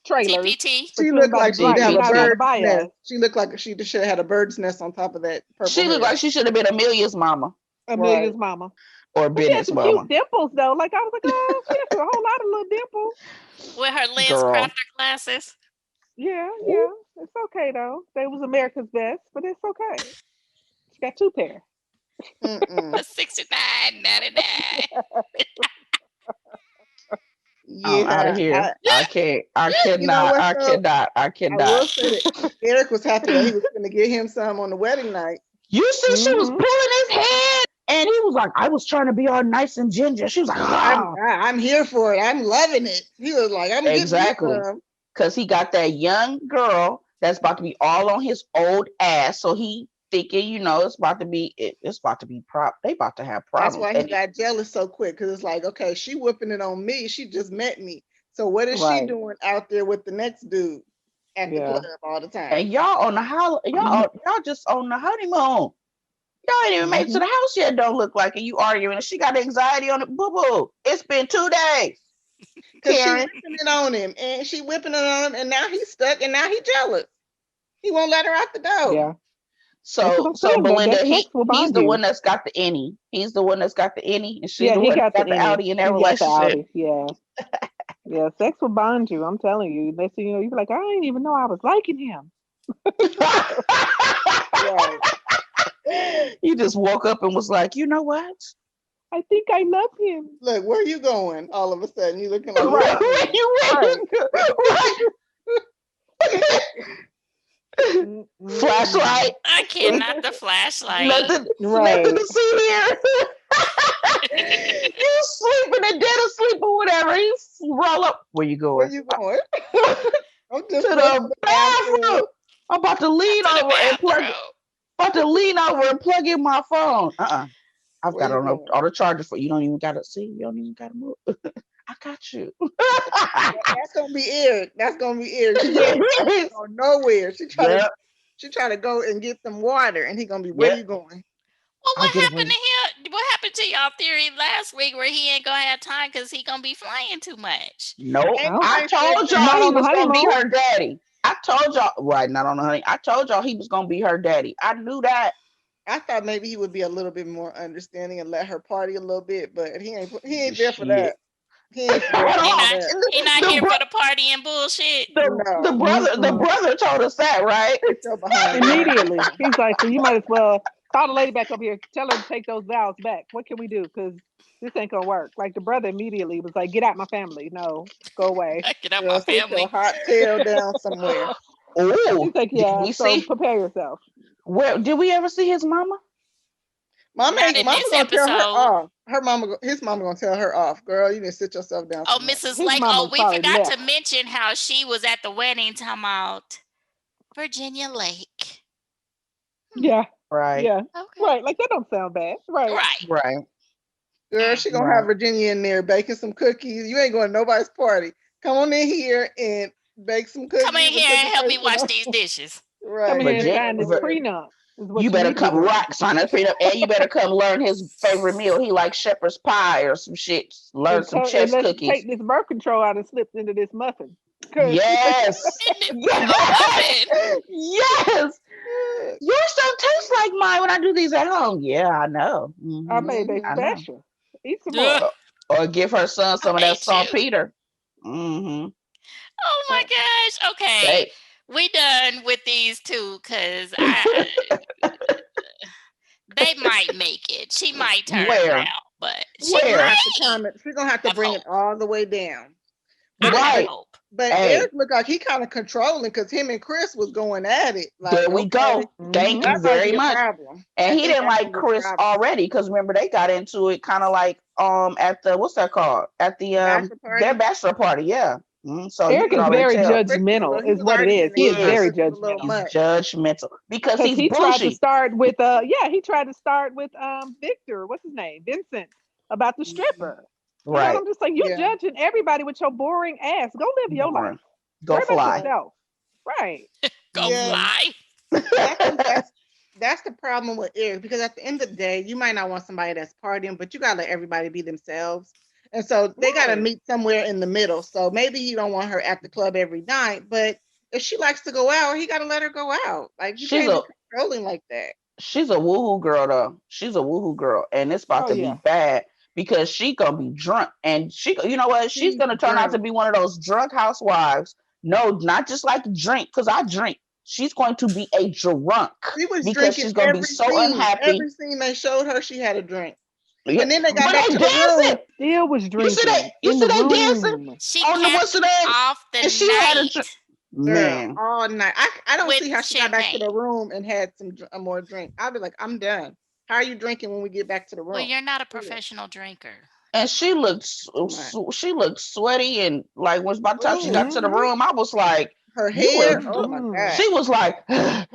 trailers. TPT. She looked like she'd have a bird's nest. She looked like she should have had a bird's nest on top of that purple. She looked like she should have been Amelia's mama. Amelia's mama. Or Bennett's mama. Cute dimples though. Like I was like, oh, she has a whole lot of little dimples. With her lens crafter glasses. Yeah. It's okay though. They was America's best, but it's okay. She got 2 pair. $69.99. I'm out of here. I cannot. You know I cannot. I will say that Eric was happy that he was going to get him some on the wedding night. You see, she was pulling his head, and he was like, "I was trying to be all nice and ginger." She was like, "Oh. I'm here for it. I'm loving it." He was like, "I'm exactly," because he got that young girl that's about to be all on his old ass. So he thinking, it's about to be They about to have problems. That's why he got jealous so quick, because it's like, okay, she whipping it on me. She just met me. So what is she doing out there with the next dude at the club all the time? And y'all on the y'all just on the honeymoon. Y'all ain't even made it to the house yet. Don't look like it. You arguing, and she got anxiety on it. Boo boo. It's been 2 days. Because she whipping it on him, and she whipping it on him, and now he's stuck, and now he's jealous. He won't let her out the door. Yeah. So Belinda, he's the one that's got the innie. He's the one that's got the innie, and she's the one that got the outie in that relationship. Yeah. Yeah, sex will bond you. I'm telling you. Next thing you know, you be like, I didn't even know I was liking him. Right. You just woke up and was like, you know what? I think I love him. Look, where are you going? All of a sudden, you looking like where you Flashlight. I cannot. The flashlight. Nothing to see here. You sleeping and dead asleep or whatever. You roll up. Where you going? Where you going? I'm just to the bathroom. I'm about to lean over and plug in my phone. I've got all the chargers for you. Don't even gotta move. I got you. That's gonna be Eric. She ain't going nowhere. She trying to go and get some water, and he gonna be, where you going? Well, what happened to him? What happened to y'all theory last week where he ain't gonna have time because he gonna be flying too much? Nope. I told y'all he was gonna be her daddy. I told y'all, right? Not on the honey. I told y'all he was gonna be her daddy. I knew that. I thought maybe he would be a little bit more understanding and let her party a little bit, but he ain't there for that. He not here for the party and bullshit. The brother told us that, right? Immediately. He's like, so you might as well call the lady back up here. Tell her to take those vows back. What can we do? Because this ain't gonna work. Like the brother immediately was like, get out my family. No, go away. Get out my family. Your hot tail down somewhere. Oh, he's like, yeah. So prepare yourself. Well, did we ever see his mama? Mama gonna tell her off. His mama gonna tell her off. Girl, you didn't sit yourself down. Oh, Mrs. Lake. Oh, we forgot to mention how she was at the wedding talking about Virginia Lake. Yeah. Right. Yeah. Okay. Right. Like that don't sound bad. Right. Girl, she gonna have Virginia in there baking some cookies. You ain't going to nobody's party. Come on in here and bake some cookies. Come in here and help me wash these dishes. Right. Come in here and sign this prenup. You better come sign a prenup, and you better come learn his favorite meal. He likes shepherd's pie or some shit. Learn some chef's cookies. Take this birth control out and slip into this muffin. Yes. Yes. Yours don't taste like mine when I do these at home. Yeah, I know. Mm-hmm. I made they special. Eat some more. Or give her son some of that saltpeter. Mm-hmm. Oh my gosh. Okay. We done with these two because they might make it. She might turn around. but She's gonna have to bring it all the way down. But right. But Eric looked like he kind of controlling because him and Chris was going at it. Like, there we go. Thank you very much. And he didn't like Chris already because remember they got into it kind of like at the what's that called at the their bachelor party. Yeah. So Eric is very judgmental, is what it is. He is very judgmental. He's judgmental because he tried to start with he tried to start with Victor, what's his name, Vincent, about the stripper. Right. You know, I'm just like, you're judging everybody with your boring ass. Go live your life. Go fly. Yourself. Right. Go fly. That's the problem with Eric, because at the end of the day, you might not want somebody that's partying, but you gotta let everybody be themselves. And so they gotta meet somewhere in the middle. So maybe you don't want her at the club every night, but if she likes to go out, he gotta let her go out. Like you can't be controlling like that. She's a woohoo girl though. She's a woohoo girl, and it's about to be bad. Because she gonna be drunk, and she, you know what? She's gonna turn out to be one of those drunk housewives. No, not just like drink, because I drink. She's going to be a drunk because she's gonna be so unhappy. Every scene they showed her, she had a drink, and then they got back to the room. Still was drinking. You see they dancing? She kept off the she night. had a man all night. I don't see how she got back to the room and had some more drink. I'll be like, I'm done. How are you drinking when we get back to the room? Well, you're not a professional drinker. And she looked sweaty and like by the time she got to the room, I was like, her hair. Oh my God. She was like, hey.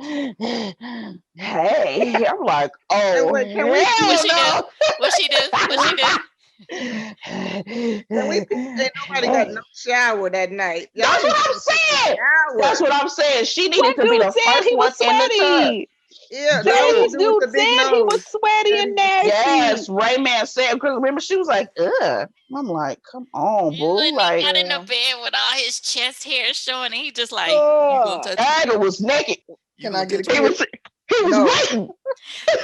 I'm like, oh, what she do? What she do? Ain't nobody got no shower that night. That's what I'm saying. That's what I'm saying. She needed to be the first one in the tub. Yeah, James dude said he was sweaty and nasty. Yes, Rayman said, because remember she was like, ugh. I'm like, come on, boo. Like, he got in the bed with all his chest hair showing, and he just like, Adam was naked. Can I get a kiss? He was waiting.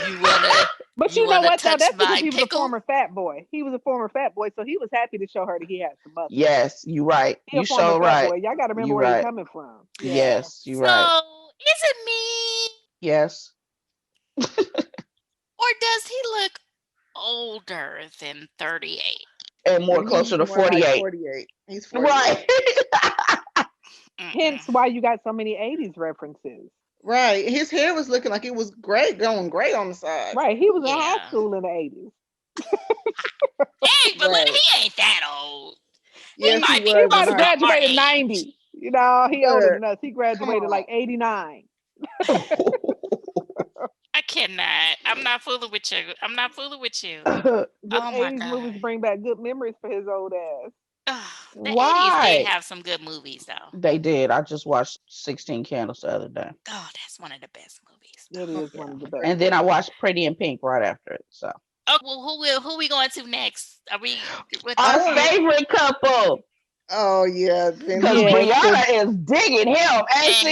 You wanna? But you know what? Though? That's because he was a former fat boy. He was a former fat boy, so he was happy to show her that he had some muscle. Yes, you're right. You so right. Boy. Y'all got to remember where he's coming from. Yeah. Yes, you're right. So is it me? Yes. Or does he look older than 38? And more closer to 48. Like 48. He's 48. Right. Hence why you got so many 80s references. Right. His hair was looking like it was great, going gray on the side. Right. He was in high school in the 80s. Hey, but look, he ain't that old. Yes, he might have graduated in 90. You know, he older than us. He graduated like 89. I cannot. I'm not fooling with you. The 80s movies bring back good memories for his old ass. The 80s did have some good movies, though. They did. I just watched 16 Candles the other day. Oh, that's one of the best movies. It is one of the best. And then I watched Pretty in Pink right after it. So. Oh, well, who we going to next? Are we our favorite couple? Oh yeah, because Brianna is digging him, and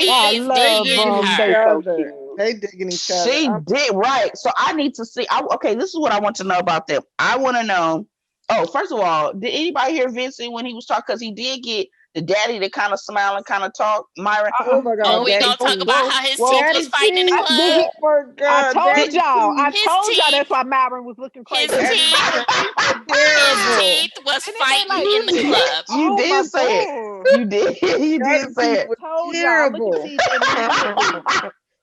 I love them. They digging each other. She did right. So I need to see. Okay, this is what I want to know about them. I want to know. Oh, first of all, did anybody hear Vincent when he was talking? Because he did get the daddy to kind of smile and kind of talk. Myron. Oh my God. Oh, we gonna talk about how his teeth was fighting in the club. I told y'all that's why Myron was looking crazy. His teeth was fighting in the club. You did say it. You did. You did say it. Terrible.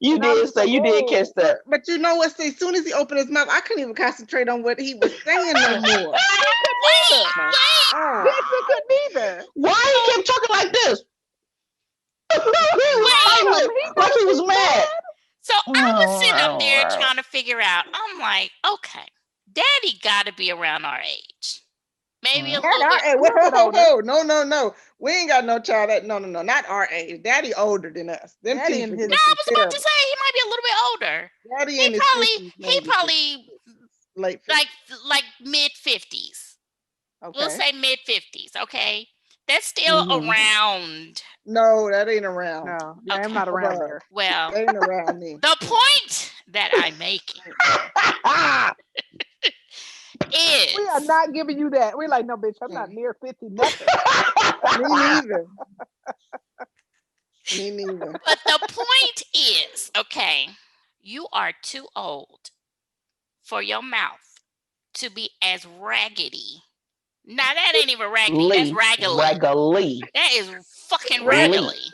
You did catch that. But you know what? As soon as he opened his mouth, I couldn't even concentrate on what he was saying no more. Vincent couldn't either. Why he kept talking like this? Like he was mad. So I was sitting up there trying to figure out. I'm like, okay, Daddy got to be around our age. Maybe a little bit. No. We ain't got no child. No. Not our age. Daddy older than us. I was about to say he might be a little bit older. Daddy he probably late 50s. like mid 50s. Okay. We'll say mid 50s. Okay, that's still around. No, that ain't around. No, I'm not around there. Well, that ain't around me. The point that I'm making is we are not giving you that. We're like, no, bitch, I'm not near 50. Nothing. Me neither. But the point is, okay, you are too old for your mouth to be as raggedy. Now that ain't even raggedy. That's raggedy. That is fucking raggedy.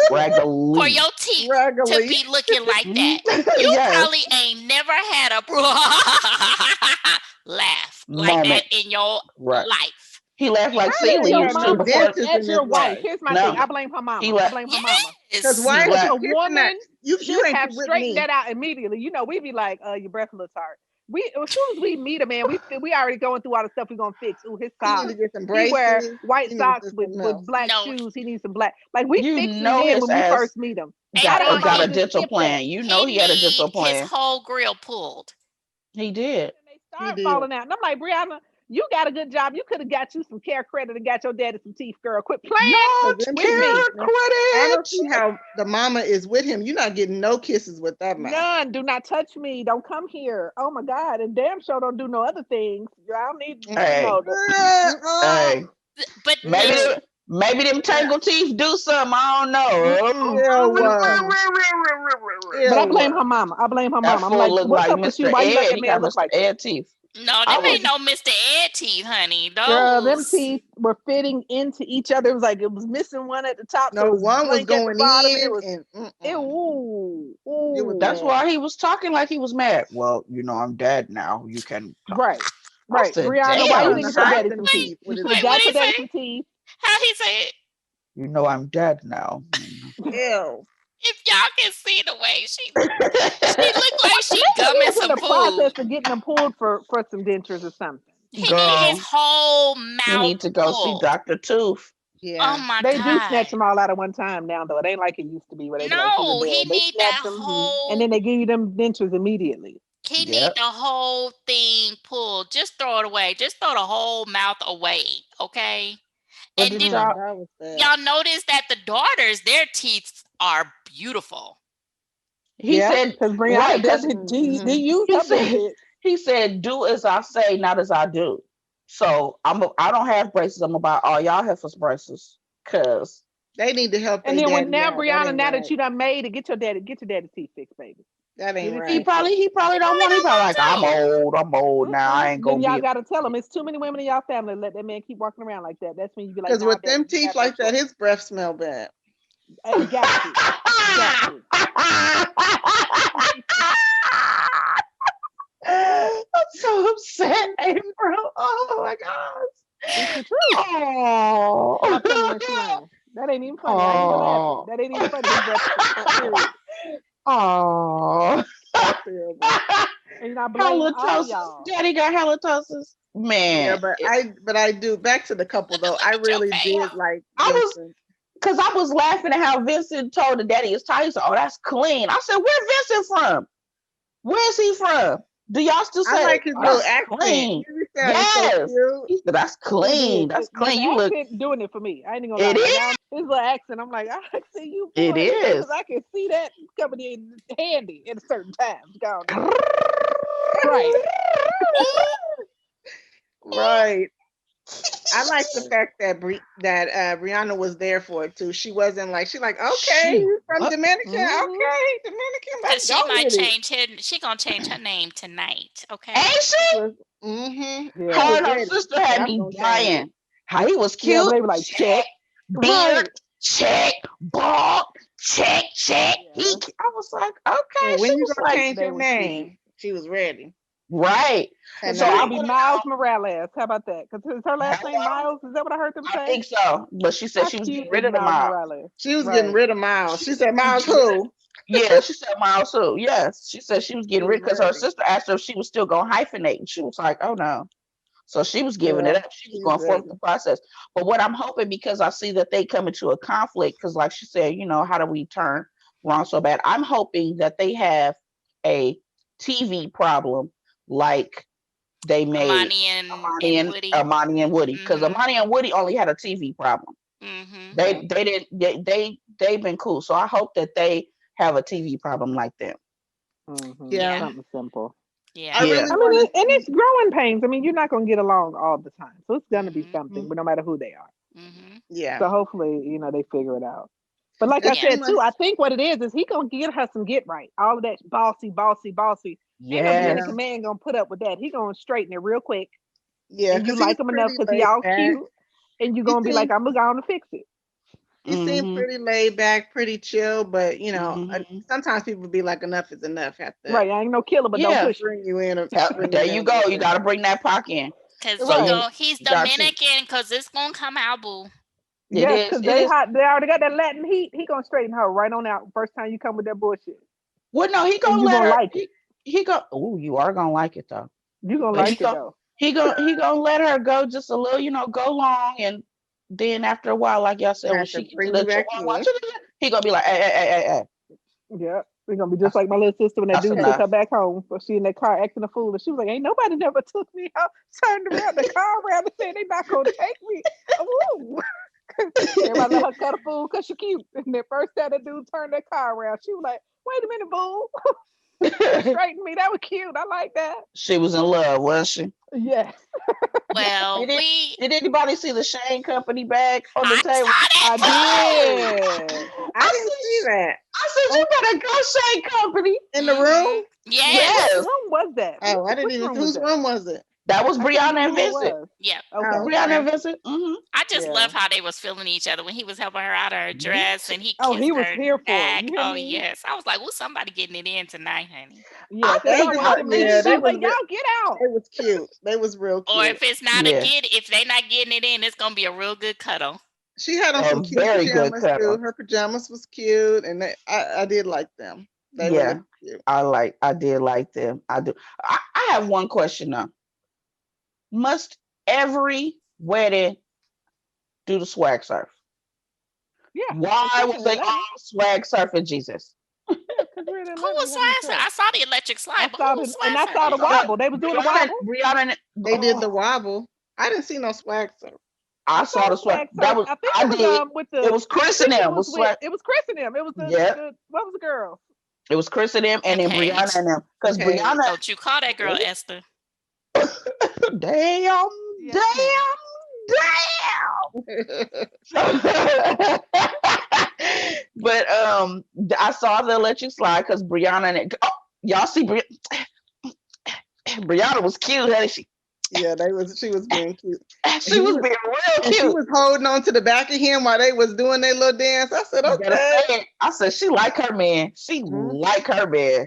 For your teeth to be looking like that. You probably ain't never had a laugh like that in your life. He laughed like Celie used to before. As your wife. Here's my thing. I blame her mama. I blame her mama. Because why is a woman? You have straightened that out immediately. You know, we be like, your breath looks hard. As soon as we meet a man, we already going through all the stuff we're gonna fix. Ooh, his socks. He wear white socks with black shoes. He needs some black. Like we fixing men when we first meet him. Got a dental plan. You know he had a dental plan. His whole grill pulled. He did. And they start falling out. And I'm like, Brianna, you got a good job. You could have got you some care credit and got your daddy some teeth, girl. Quit playing with me. I don't see how the mama is with him. You're not getting no kisses with that man. None. Do not touch me. Don't come here. Oh my God. And damn sure don't do no other things. I don't need But maybe them tangled teeth do something. I don't know. But I blame her mama. I'm like, what's up with you? Why you let that man look like Ed teeth? No, them ain't no Mr. Ed teeth, honey. Those... Girl, them teeth were fitting into each other. It was like it was missing one at the top. No, one was going in. That's why he was talking like he was mad. Well, you know, I'm dead now. You can talk. Right. Brianna, why you didn't get your daddy some teeth? You should have got your daddy some teeth. How he say it? You know, I'm dead now. Ew. If y'all can see the way she looked like she gumming some food. Process of getting them pulled for some dentures or something. He need his whole mouth. You need to go see Dr. Tooth. Yeah. Oh my God. They do snatch them all out at one time now, though. It ain't like it used to be where they he need that whole, and then they give you them dentures immediately. He need the whole thing pulled. Just throw it away. Just throw the whole mouth away. Okay. And then y'all notice that the daughters, their teeth are beautiful. He said, because Brianna doesn't he said, do as I say, not as I do. So I don't have braces. I'm about all y'all have for braces because they need to help. And then Brianna, now that you done made it, get your daddy teeth fixed, baby. That ain't right. He probably don't want. He probably like, I'm old now. I ain't gonna. Then y'all gotta tell him it's too many women in y'all family. Let that man keep walking around like that. That's when you be like, because with them teeth like that, his breath smell bad. Exactly. I'm so upset, April. Oh my gosh. It's the truth. Oh. That ain't even funny. Oh. That ain't even funny. Oh. And I blame all y'all. Daddy got halitosis. Man. Yeah, but I do. Back to the couple though. I really did like. Because I was laughing at how Vincent told the daddy his tie. He said, "Oh, that's clean." I said, "Where Vincent from? Where's he from? Do y'all still say?" I like his little accent. Clean. Yes. So he said, "That's clean. That's clean." You look doing it for me. I ain't gonna lie. It is. His little accent. I'm like, I see you. It is. Because I can see that coming in handy at a certain time. Right. Right. I like the fact that Brianna was there for it too. She wasn't like okay, you from Dominican, okay, Dominican. She might change She gonna change her name tonight. Okay. Ain't she? Mm-hmm. Yeah. Her and her sister had me dying. How he was cute. Yeah, they were like check, beard, check, bald, check. Yeah. I was like, okay. When you gonna change your name? She was ready. Right. And so I'll be Miles Morales. How about that? Because her last name Miles. Is that what I heard them say? I think so. But she said she was getting rid of the Miles. She was getting rid of Miles. She said Miles who? Yeah, she said Miles who. Yes. She said she was getting rid because her sister asked her if she was still going to hyphenate. And she was like, oh no. So she was giving it up. She was going forth the process. But what I'm hoping, because I see that they come into a conflict, because like she said, you know, how do we turn wrong so bad? I'm hoping that they have a TV problem like they made Amani and Woody, because Amani and Woody only had a TV problem. Mm-hmm. They've been cool, so I hope that they have a TV problem like them. Mm-hmm. Yeah, something simple. Yeah, I mean, and it's growing pains. I mean, you're not going to get along all the time, so it's going to be something, but no matter who they are. Mm-hmm. Yeah. So hopefully, you know, they figure it out. But like I said too, I think what it is he gonna get her some get right. All of that bossy. Ain't no Yes. Dominican man gonna put up with that. He gonna straighten it real quick. Yeah, And you because like he's him enough pretty because he laid all back. cute. And you He gonna be like, seemed I'm gonna fix it. he seemed Mm-hmm. pretty laid back, pretty chill, but Mm-hmm. sometimes people be like, enough is enough. Have to Right. I ain't no killer, but don't Yeah. push me. bring you in, bring There you in you a little go. You bit. got to bring that pock in. Cause So Right. he's you got to. Dominican. Cause it's gonna come out, boo. It Yes, is. because It is. they already got that Latin heat. He gonna straighten her right on out first time you come with that bullshit. Well, no, he And gonna you let gonna her. like it. He go. Oh, you are gonna like it though. You gonna But like it though. he gonna let her go just a little, go long, and then after a while, like y'all said, I when have to she get to bring the you back in. he gonna be like, hey. Yeah. We're gonna be just That's, like my little sister when that that's dude took her enough. back home. But she in that car acting a fool. And she was like, ain't nobody never took me out. Turned around the car around and said they not gonna take me. Ooh. Everybody let her cut a fool because she cute. And the first time that dude turned that car around, she was like, wait a minute, boo. Straighten me. That was cute. I like that. She was in love, was she? Yes. Well, Did anybody see the Shane Company bag on the I table? saw I that too. did. I didn't see that. I said, you better go Shane Company. In the room? Yes. Which Yes. room was that? Oh, I didn't Which even. room was Whose that? room was it? That was I couldn't Brianna remember and who it Vincent. was. Yeah. Okay. Oh, Brianna okay. and Vincent. Mm-hmm. I just Yeah. love how they was feeling each other when he was helping her out of her dress and he Oh, he kissed was her here for it. back. You hear Oh me? yes. I was like, well, somebody getting it in tonight, honey. Yes, I as They soon think as was, I I them think yeah, leave, I they was was like, real. y'all get out. They was cute. They was real Or cute. yeah, if they not getting it in, it's gonna be a real good cuddle. She had on a some cute very good pajamas too. cuddle. Her pajamas was cute, and I did like them. They were Yeah, looking cute. I did like them. I do. I have one question though. Must every wedding do the swag surf? Yeah, Why because we're was in they Atlanta. all swag surfing Jesus? Yeah, because we're in Who Atlanta. was We gotta do swag? surf. I saw the electric slide, I but who saw was the and swag I saw the surfing? wobble. They was doing the wobble. Brianna, They did the oh, wobble. I didn't see no swag surf. I I saw saw the the swag. swag That surf. was I think I it was did. with It the was Chris and Chris them was was with swag. it was Chris and them. It was Yep, the what was the girl? it was Chris and them, and And then Brianna Paige. and them. Because Okay. Brianna, Don't you call that girl Esther? damn, Yes, ma'am. damn. But I saw the electric slide because Brianna and y'all see Brianna was cute, honey. Yeah, she was being cute. She was being real And she cute. was holding on to the back of him while they was doing their little dance. I said, You gotta okay. say it. I said she like her man. She like her man.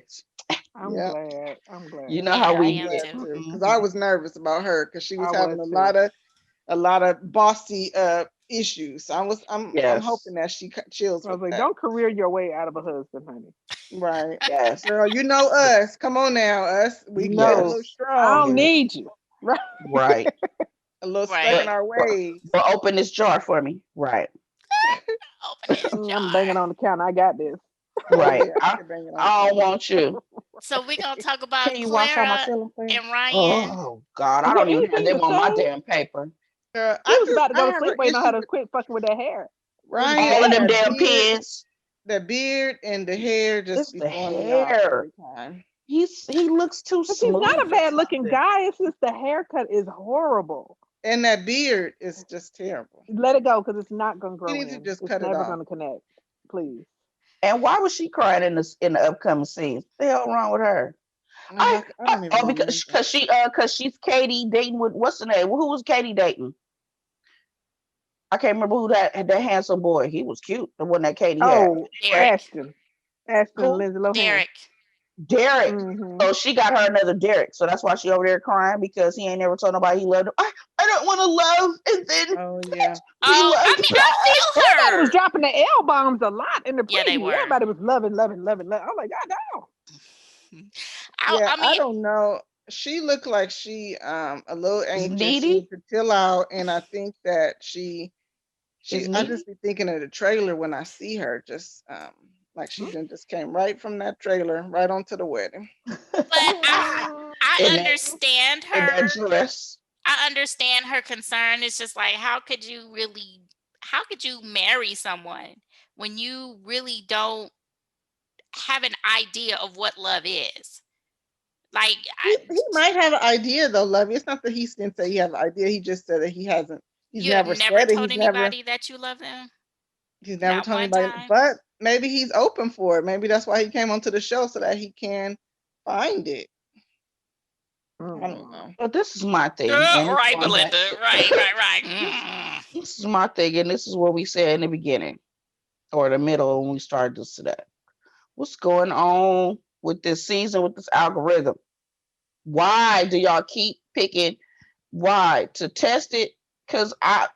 I'm Yeah, glad. I'm You glad. know Yeah, how I we I'm am get. glad too. too. Because I was nervous about her because she was I was having too. a lot of bossy issues. I'm Yes, hoping that she chills I was with like, that. don't career your way out of a husband, honey. Right. yes, Girl, you know us. Come on now, us. We get a No, little yes. I strong don't and need you. Right. Right. a little stuck in Right. But, our but ways. but open this jar for me. Right. Open this I'm jar. banging on the counter. I got this. Oh Right. yeah, I can bang it on the I don't counter. want you. So we're gonna talk Can about you wash all my Clara ceiling fan? and Ryan. Oh God, I Is there don't even have anything to them on my say? damn paper. He was about to I go to have sleep an waiting on her issue to with quit fucking with that hair. It was Ryan All of and them bad. damn pins. the beard and the hair just It's be the throwing me off hair. every time. He looks too But he's not smooth a or bad looking something. guy. It's just the haircut is horrible. And that beard is just terrible. Let it go because it's not gonna He grow needs to in. just It's cut it never off. gonna connect. Please. And why was she crying in the upcoming scenes? What the hell wrong with her? I don't even Oh, remember. because she's Katie dating with what's the name? Who was Katie dating? I can't remember who that handsome boy. He was cute. The one that Katie had. Oh, Anyway, Derek. Ashton. who? Lindsay Lohan. Derek. Derek. Mm-hmm. So she got her another Derek. So that's why she over there crying because he ain't never told nobody he loved her. I don't want to love, and then Oh yeah. be Oh, I loved mean, I back. feel Everybody was her. dropping the L bombs a lot in the Yeah, they preview. were. Everybody was loving, loving, loving, loving. I'm like, God damn. Yeah, I I mean, don't know. She looked like she a little Is anxious. She needy? needs to chill out. And I think that Is I just needy? be thinking of the trailer when I see her, just like she just came right from that trailer, right onto the wedding. but I in that understand in that her. dress. I understand her concern. It's just like, how could you marry someone when you really don't have an idea of what love is? Like, He might have an idea though, Lovey. It's not that he didn't say he has an idea. He just said that he hasn't. He's you have never never said it. told anybody that you love them? He's never Not told one anybody. time? But maybe he's open for it. Maybe that's why he came onto the show so that he can find it. I don't know. But this is my thing. Right, Belinda. Right. This is my thing, and this is what we said in the beginning or the middle when we started this today. What's going on with this season with this algorithm? Why do y'all keep picking? Why? To test it? Because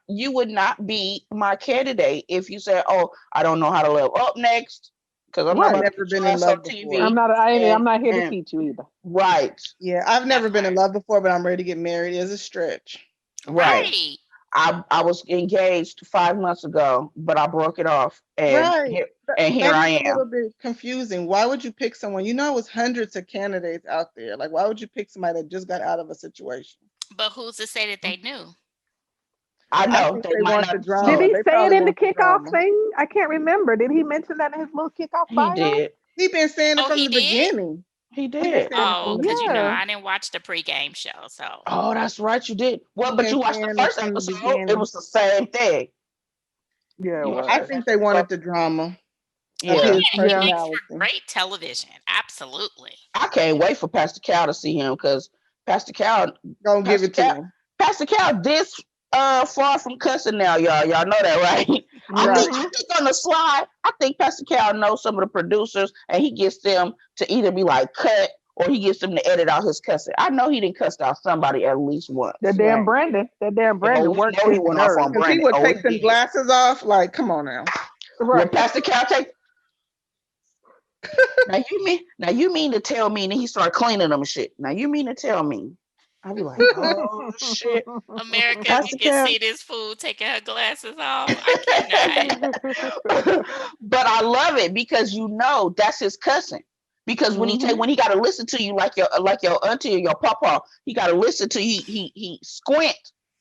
you would not be my candidate if you said, "Oh, I don't know how to level up next." Because I'm not never been in love before. I'm not here to teach you either. Right. Yeah, I've never been in love before, but I'm ready to get married. It's a stretch. Right. I was engaged 5 months ago, but I broke it off, and here I am. A little bit confusing. Why would you pick someone? You know, it was hundreds of candidates out there. Like, why would you pick somebody that just got out of a situation? But who's to say that they knew? I know they want the drama. Did he say it in the kickoff thing? I can't remember. Did he mention that in his little kickoff bio? He did. He been saying it from the beginning. He did. Oh, because you know I didn't watch the pregame show, so. Oh, that's right, you did. Well, but you watched the first episode. It was the same thing. Yeah, I think they wanted the drama. Yeah, great television. Absolutely. I can't wait for Pastor Cal to see him because Pastor Cal gonna give it to him. Pastor Cal this far from cussing now, y'all. Y'all know that, right? I think on the slide, I think Pastor Cal knows some of the producers, and he gets them to either be like cut or he gets them to edit out his cussing. I know he didn't cuss out somebody at least once. That damn Brandon worked his went off on Brandon. He would take them glasses off. Like, come on now. Right. When Pastor Cal take. Now you mean to tell me? And he started cleaning them and shit. Now you mean to tell me? I'll be like, oh shit. America, you can see this fool taking her glasses off. I cannot. But I love it because you know that's his cussing. Because when he got to listen to you like your auntie or your papa, he got to listen to you. He squint,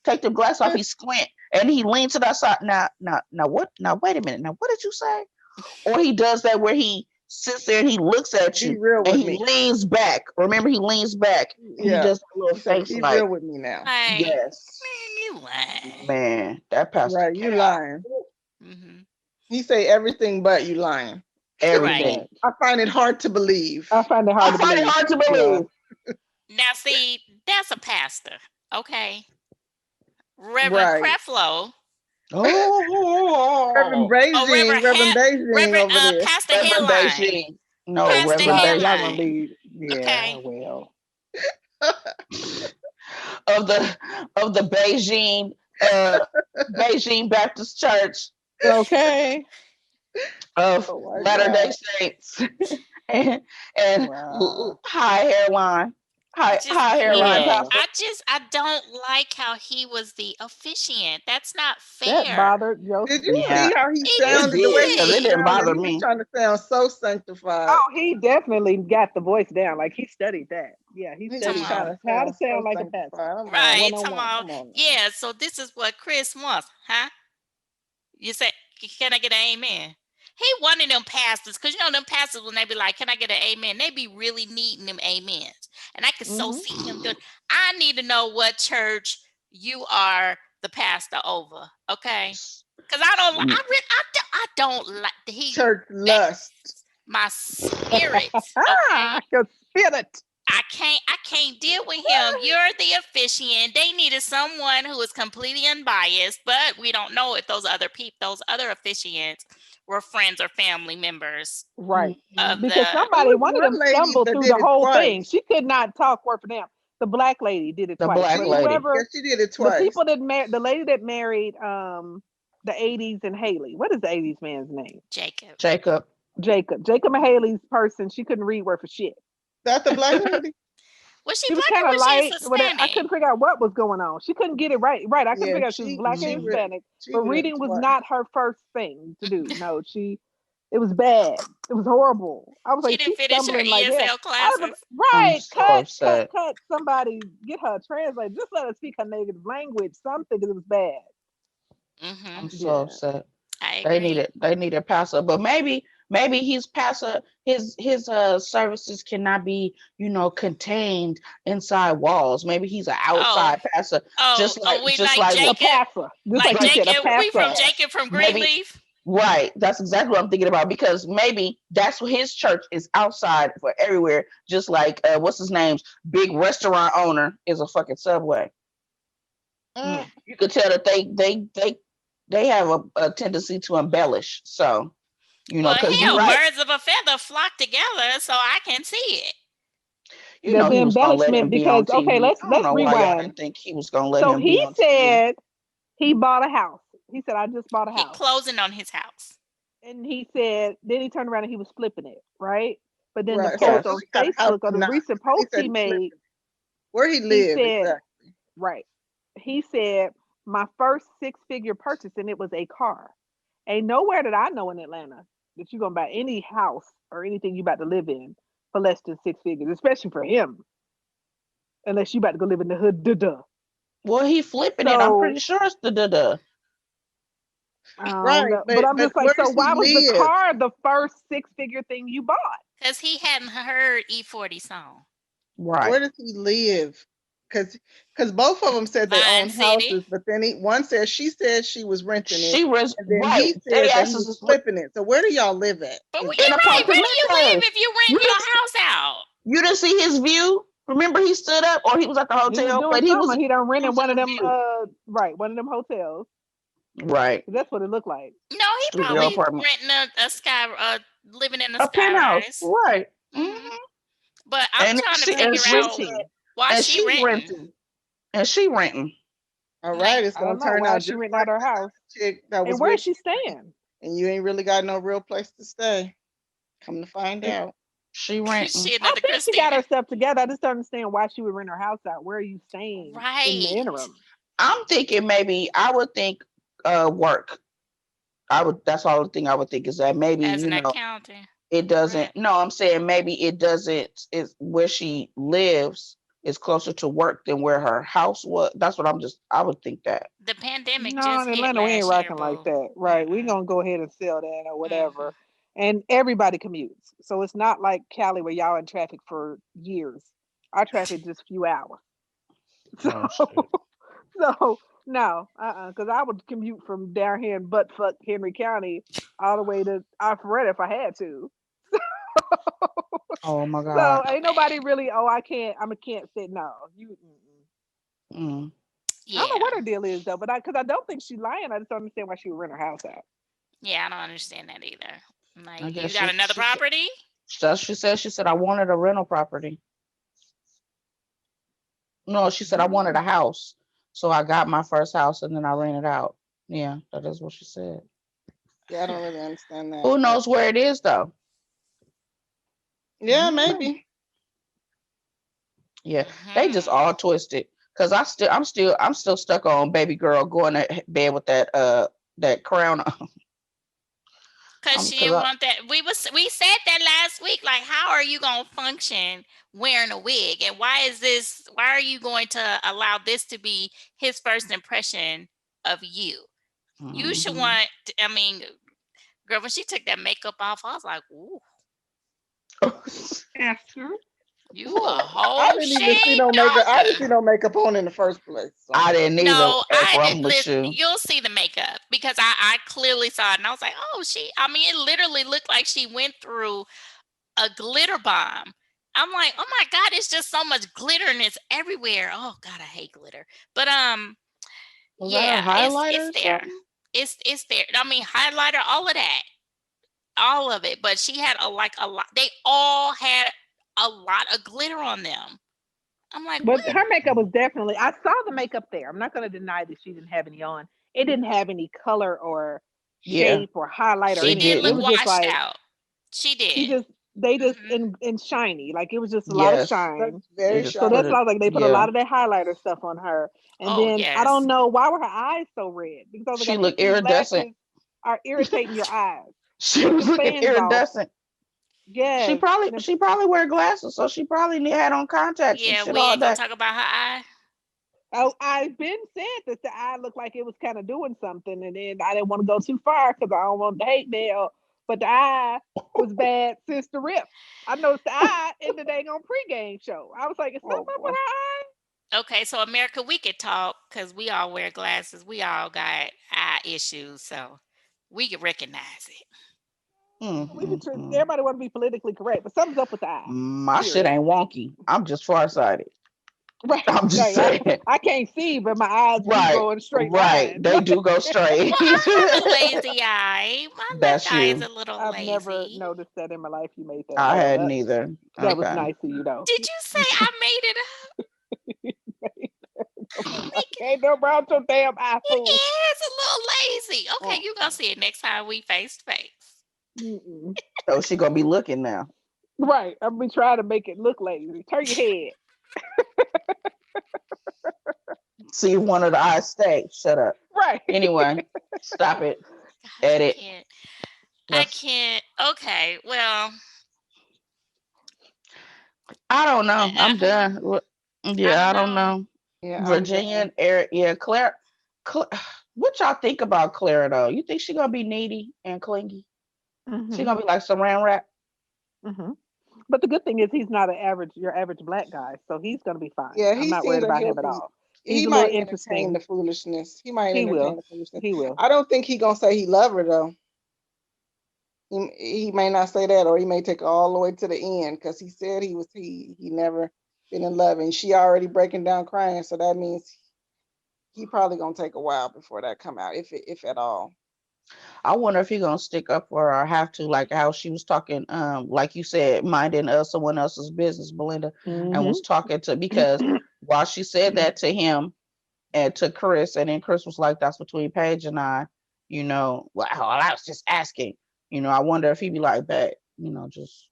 take the glass off. He squint, and he leans to that side. Now what? Now wait a minute. Now what did you say? Or he does that where he sits there and he looks at you and he leans back. Remember, he leans back. Yeah. He does a little face He's like, real with me now. Yes. Man, you lying. Man, that pastor. Right, you lying. He say everything but you lying. Everything. Right. I find it hard to believe. I find it hard to believe. Now, see, that's a pastor, okay? Reverend Creflo. Oh, Reverend Beijing over there. Pastor Headline. No, Pastor Reverend Beijing. Yeah, well. of the Beijing Baptist Church. Okay. Of Latter-day Saints and high hairline. High hairline. I don't like how he was the officiant. That's not fair. That bothered Joseph. Did you see how he sounded? The way it didn't bother me. He was trying to sound so sanctified. Oh, he definitely got the voice down. Like he studied that. Yeah, he studied how to sound like a pastor. Right. Yeah. So this is what Chris wants, huh? You say, can I get an amen? He one of them pastors, because you know them pastors when they be like, can I get an amen? They be really needing them amens. And I can so see him doing. I need to know what church you are the pastor over, okay? Because I don't like he church lust. My spirit. Okay? Your spirit. I can't deal with him. You're the officiant. They needed someone who is completely unbiased, but we don't know if those other officiants were friends or family members. Right. Because one of them stumbled through the whole thing. She could not talk word for them. The black lady did it twice. Black lady. Yes, she did it twice. The people that the lady that married the 80s and Haley. What is the 80s man's name? Jacob and Haley's person. She couldn't read word for shit. That's the black lady? Was she was black or was she Hispanic? I couldn't figure out what was going on. She couldn't get it right. Right. I couldn't figure out she was black and Hispanic. But reading was not her first thing to do. No, it was bad. It was horrible. I was she didn't finish her ESL classes. Right. Cut. Somebody get her a translator. Just let her speak her native language. Something, because it was bad. I'm so upset. They need a pastor, but maybe his pastor, his services cannot be, contained inside walls. Maybe he's an outside pastor, just like Jacob. a pastor. Like Jacob, we from Jacob from Greenleaf. Right. That's exactly what I'm thinking about, because maybe that's what his church is outside for everywhere. Just like what's his name's big restaurant owner is a fucking Subway. Mm. You could tell that they have a tendency to embellish. So Well, because you're hell, right. birds of a feather flock together, so I can see it. The He was gonna let him embellishment, be because on okay, TV. I don't let's know why y'all rewind. didn't think he was gonna let So him be he on TV. said he bought a house. He said, I just bought a He house. closing on his house. And he said, then he turned around and he was flipping it, right? But then the Right. So he post Yes. on really got a house Facebook, or or the not? recent 'Cause he post said he he made, flipping. Where he he live said, exactly? right. He said, my first six-figure purchase, and it was a car. Ain't nowhere that I know in Atlanta that you're gonna buy any house or anything you about to live in for less than six figures, especially for him, unless you about to go live in the hood. Duh. Well, he flipping it. I'm So pretty sure it's the. I don't Right. know. But I'm But just like, where so does he why was the live? car the first six-figure thing you bought? Because he hadn't heard E40 song. Right. Where does he live? Because both of them said they Vine own City. houses, but then one said she was renting it, She was and then right. he They said that asked he was us flipping it. So where do y'all live at But in you're right. exactly? Where do you live apartamentos. if you You rent didn't your house out? you didn't see his view? Remember, he stood up, or he was at the He was hotel, doing but he was something. He done rented using one of the them view. right, one of them hotels. Right. That's what it looked like. No, he Studio probably apartment. renting a sky, living in a A penthouse. skyrise. Right. Hmm. Hmm. But I'm And trying to she And and figure out she's renting. why and she she's renting. renting. And she renting. All right, Like, it's I gonna don't know turn why out she just renting like out her that house. other chick that And was where is with she you, staying? and you ain't really got no real place to stay. Come to find And out. She renting. she I another think she got Christina. herself together. I just don't understand why she would rent her house out. Where are you staying in the Right. interim? I'm thinking maybe I would think work. I would that's all the thing I would think is that maybe, As an accountant. it Right. doesn't no, I'm saying maybe it doesn't is where she lives is closer to work than where her house was. That's what I would think that. The pandemic No, just in hit Atlanta, we ain't last year, rocking like boo. that. Right. We Mm-mm. gonna go ahead and sell that or Mm-hmm. whatever. And everybody commutes. So it's not like Cali where y'all in traffic for years. Our traffic just few hours. So Oh shit. so no, because I would commute from down here in buttfuck Henry County all the way to Alpharetta if I had to. Oh my God. So So ain't bad. nobody really. Oh, I can't. I can't sit. No, you. Mm-mm. Mm. I don't know Yeah. what her deal is though, but because I don't think she's lying. I just don't understand why she would rent her house out. Yeah, I don't understand that either. I Like, guess you got another property? she said I wanted a rental property. No, she said I wanted a Mm. house. So I got my first house and then I rented out. Yeah, that is what she said. Yeah, I don't really understand that, Who but knows where it is though? yeah, Mm. maybe. Yeah, they just Hmm. all twisted. Cause I'm still stuck on baby girl going to bed with that crown on. Cause she Cause didn't want that. We said that last week. Like, how are you gonna function wearing a wig? And why are you going to allow this to be his first impression of you? You should Mhm. want, I mean, girl, when she took that makeup off, I was like, ooh, Esther. you a Well, I whole didn't even see shade no makeup. I didn't darker. see no makeup on in the first place. So I didn't either. No, April, I did. I'm with Listen, you. you'll see the makeup because I clearly saw it and I was like, oh, I mean, it literally looked like she went through a glitter bomb. I'm like, oh my God, it's just so much glitter and it's everywhere. Oh God, I hate glitter. But Was that a yeah, highlighter it's or there. something? It's there. I mean, highlighter, all of that, all of it. But she had a lot. They all had a lot of glitter on them. I'm like, But what? her makeup was definitely. I saw the makeup there. I'm not going to deny that she didn't have any on. It didn't have any color or Yeah, shape or highlight or She it any of did it. It look didn't. was just washed like out. She she did. just they just Hmm. in shiny. Like it was just a lot of Yes, shine. that's they very just So put that's shiny. what it. I was like. They put a Yeah, lot of that highlighter stuff on her. And Oh then I yes. don't know why were her eyes so red? Because I was like, she I think looked these iridescent. lashes are irritating your eyes. She Take was them looking fans off. iridescent. Yes. And then, She probably wear glasses, so she probably had on contacts and Yeah, shit we all ain't gonna day. talk about her eye. oh, I've been said that the eye looked like it was kind of doing something, and then I didn't want to go too far because I don't want the hate mail. But the eye was bad since the rip. I noticed the eye in the dang on pregame show. I was like, is Oh something up with boy. her eye? Okay, so America, we could talk because we all wear glasses. We all got eye issues. So we can recognize it. Everybody want to be politically correct, but something's up with the eye. My shit ain't wonky. I'm just farsighted. Right. I'm just saying. I can't see, but my eyes do go in straight lines. They do go straight. Well, I have a lazy eye. My left eye is a little I've lazy. never noticed that in my life. You made that. I hadn't either. That was nice of you, though. Did you say I made it up? Ain't no brown so damn eye fool. It's a little lazy. Okay, you're gonna see it next time we face to face. Oh, she gonna be looking now. Right. I'm be trying to make it look lazy. Turn your head. See if one of the eyes stay. Shut up. Right. Anyway, stop it. Gosh, Edit. I can't. Okay, well. I don't know. I'm done. Yeah, I don't know. Yeah, Virginia and Eric. Yeah, Claire. What y'all think about Claire though? You think she gonna be needy and clingy? She gonna be like some ram rat? But the good thing is he's not your average black guy, so he's gonna be fine. Yeah, I'm not worried about him at all. He might entertain the foolishness. He might entertain the foolishness. He will. I don't think he gonna say he love her though. He may not say that, or he may take it all the way to the end because he said he never been in love, and she already breaking down crying. So that means he probably gonna take a while before that come out, if at all. I wonder if he gonna stick up for her or have to, like how she was talking, like you said, minding someone else's business, Belinda, and was talking to, because while she said that to him and to Chris, and then Chris was like, "That's between Paige and I," well, I was just asking, I wonder if he'd be like that, just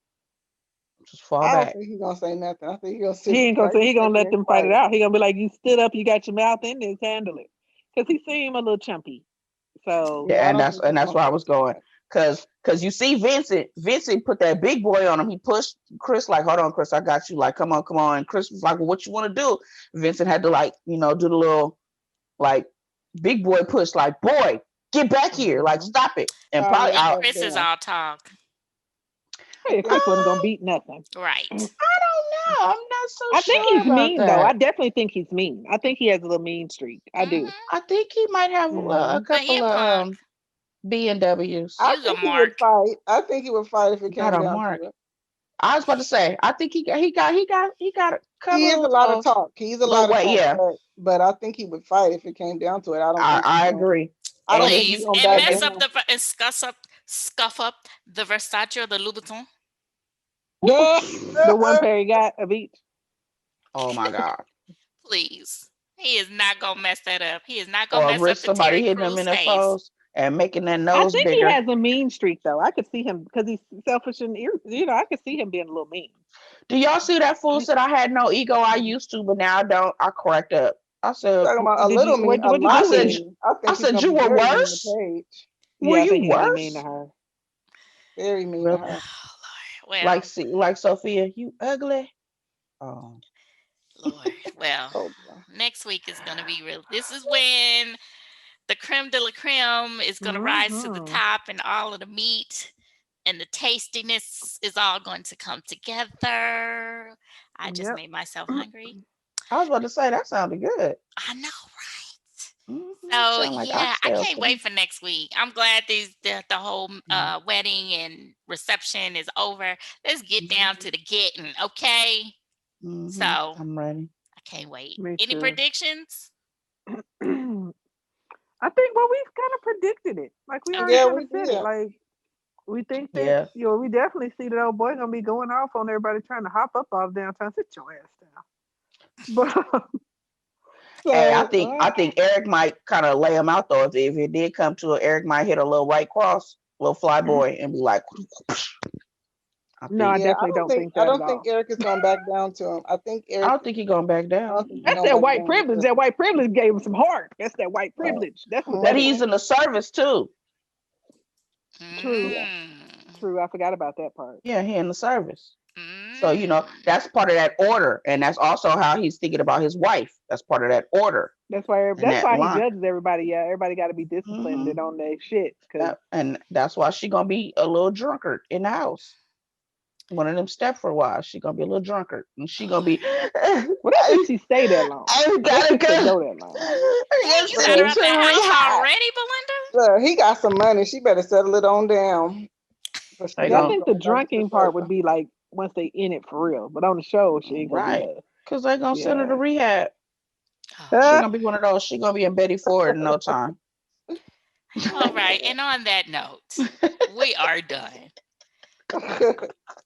fall back. I don't think he's gonna say nothing. I think he's gonna sit. He ain't gonna say. He gonna let them fight it out. He gonna be like, "You stood up, you got your mouth in this, handle it," because he seemed a little chumpy. So yeah, and that's where I was going, because you see Vincent put that big boy on him. He pushed Chris like, "Hold on, Chris, I got you." Like, come on. And Chris was like, "Well, what you want to do?" Vincent had to do the little like big boy push, like, "Boy, get back here, like stop it." And probably Chris is all talk. Hey, Chris wasn't gonna beat nothing. Right. I don't know. I'm not so sure. I think he's mean though. I definitely think he's mean. I think he has a little mean streak. I do. I think he might have a couple of B&Ws. I think he would fight. I think he would fight if it came down to it. I was about to say, I think he got a couple. He is a lot of talk. He's a lot of talk. Yeah. But I think he would fight if it came down to it. I agree. I don't think and mess up and scuff up the Versace or the Louboutin. The one pair he got of each. Oh my God! Please, he is not gonna mess that up. He is not gonna mess up somebody hitting him in the face and making that nose bigger. I think he has a mean streak though. I could see him because he's selfish and I could see him being a little mean. Do y'all see that fool said I had no ego? I used to, but now I don't. I correct up. I said talking about a little mean. I said you were worse. Were you worse? Mean to her. Very mean to her. Oh, Lord. Well, like Sophia, you ugly. Oh Lord. Well, next week is gonna be real. This is when the creme de la creme is gonna rise to the top, and all of the meat and the tastiness is all going to come together. I just made myself hungry. I was about to say that sounded good. I know, right? So I can't wait for next week. I'm glad the whole wedding and reception is over. Let's get down to the getting, okay? So I'm ready. I can't wait. Any predictions? I think we've kind of predicted it. Like we already said it. Like we think that we definitely see that old boy gonna be going off on everybody trying to hop up off downtown. Sit your ass down. But hey, I think Eric might kind of lay him out though. If it did come to it, Eric might hit a little white cross, little fly boy, and be like. I definitely don't think that. I don't think Eric is going back down to him. I don't think he's going back down. That's that white privilege. That white privilege gave him some heart. That's that white privilege. That's what that he's in the service too. True. True. I forgot about that part. Yeah, he in the service. So that's part of that order, and that's also how he's thinking about his wife. That's part of that order. That's why he judges everybody. Yeah, everybody got to be disciplined and on their shit. And that's why she gonna be a little drunkard in the house. one of them Stepford wives. She gonna be a little drunkard, and she gonna be. What if she stay that long? I gotta go that long. Dang, you got her out the house already, Belinda? Look, he got some money. She better settle it on down. I think the drinking part would be like once they in it for real, but on the show she ain't gonna be because they gonna send her to rehab. She gonna be one of those. She gonna be in Betty Ford in no time. All right, and on that note, we are done.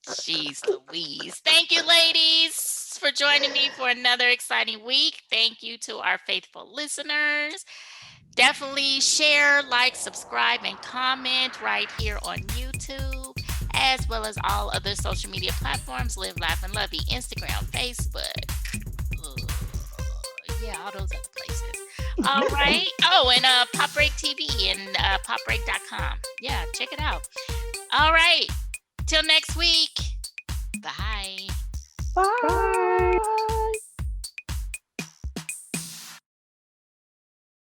Jeez Louise. Thank you, ladies, for joining me for another exciting week. Thank you to our faithful listeners. Definitely share, like, subscribe, and comment right here on YouTube, as well as all other social media platforms. Live, Laugh, and Lovey, Instagram, Facebook. Yeah, all those other places. All right. Oh, and Pop Break TV and popbreak.com. Yeah, check it out. All right.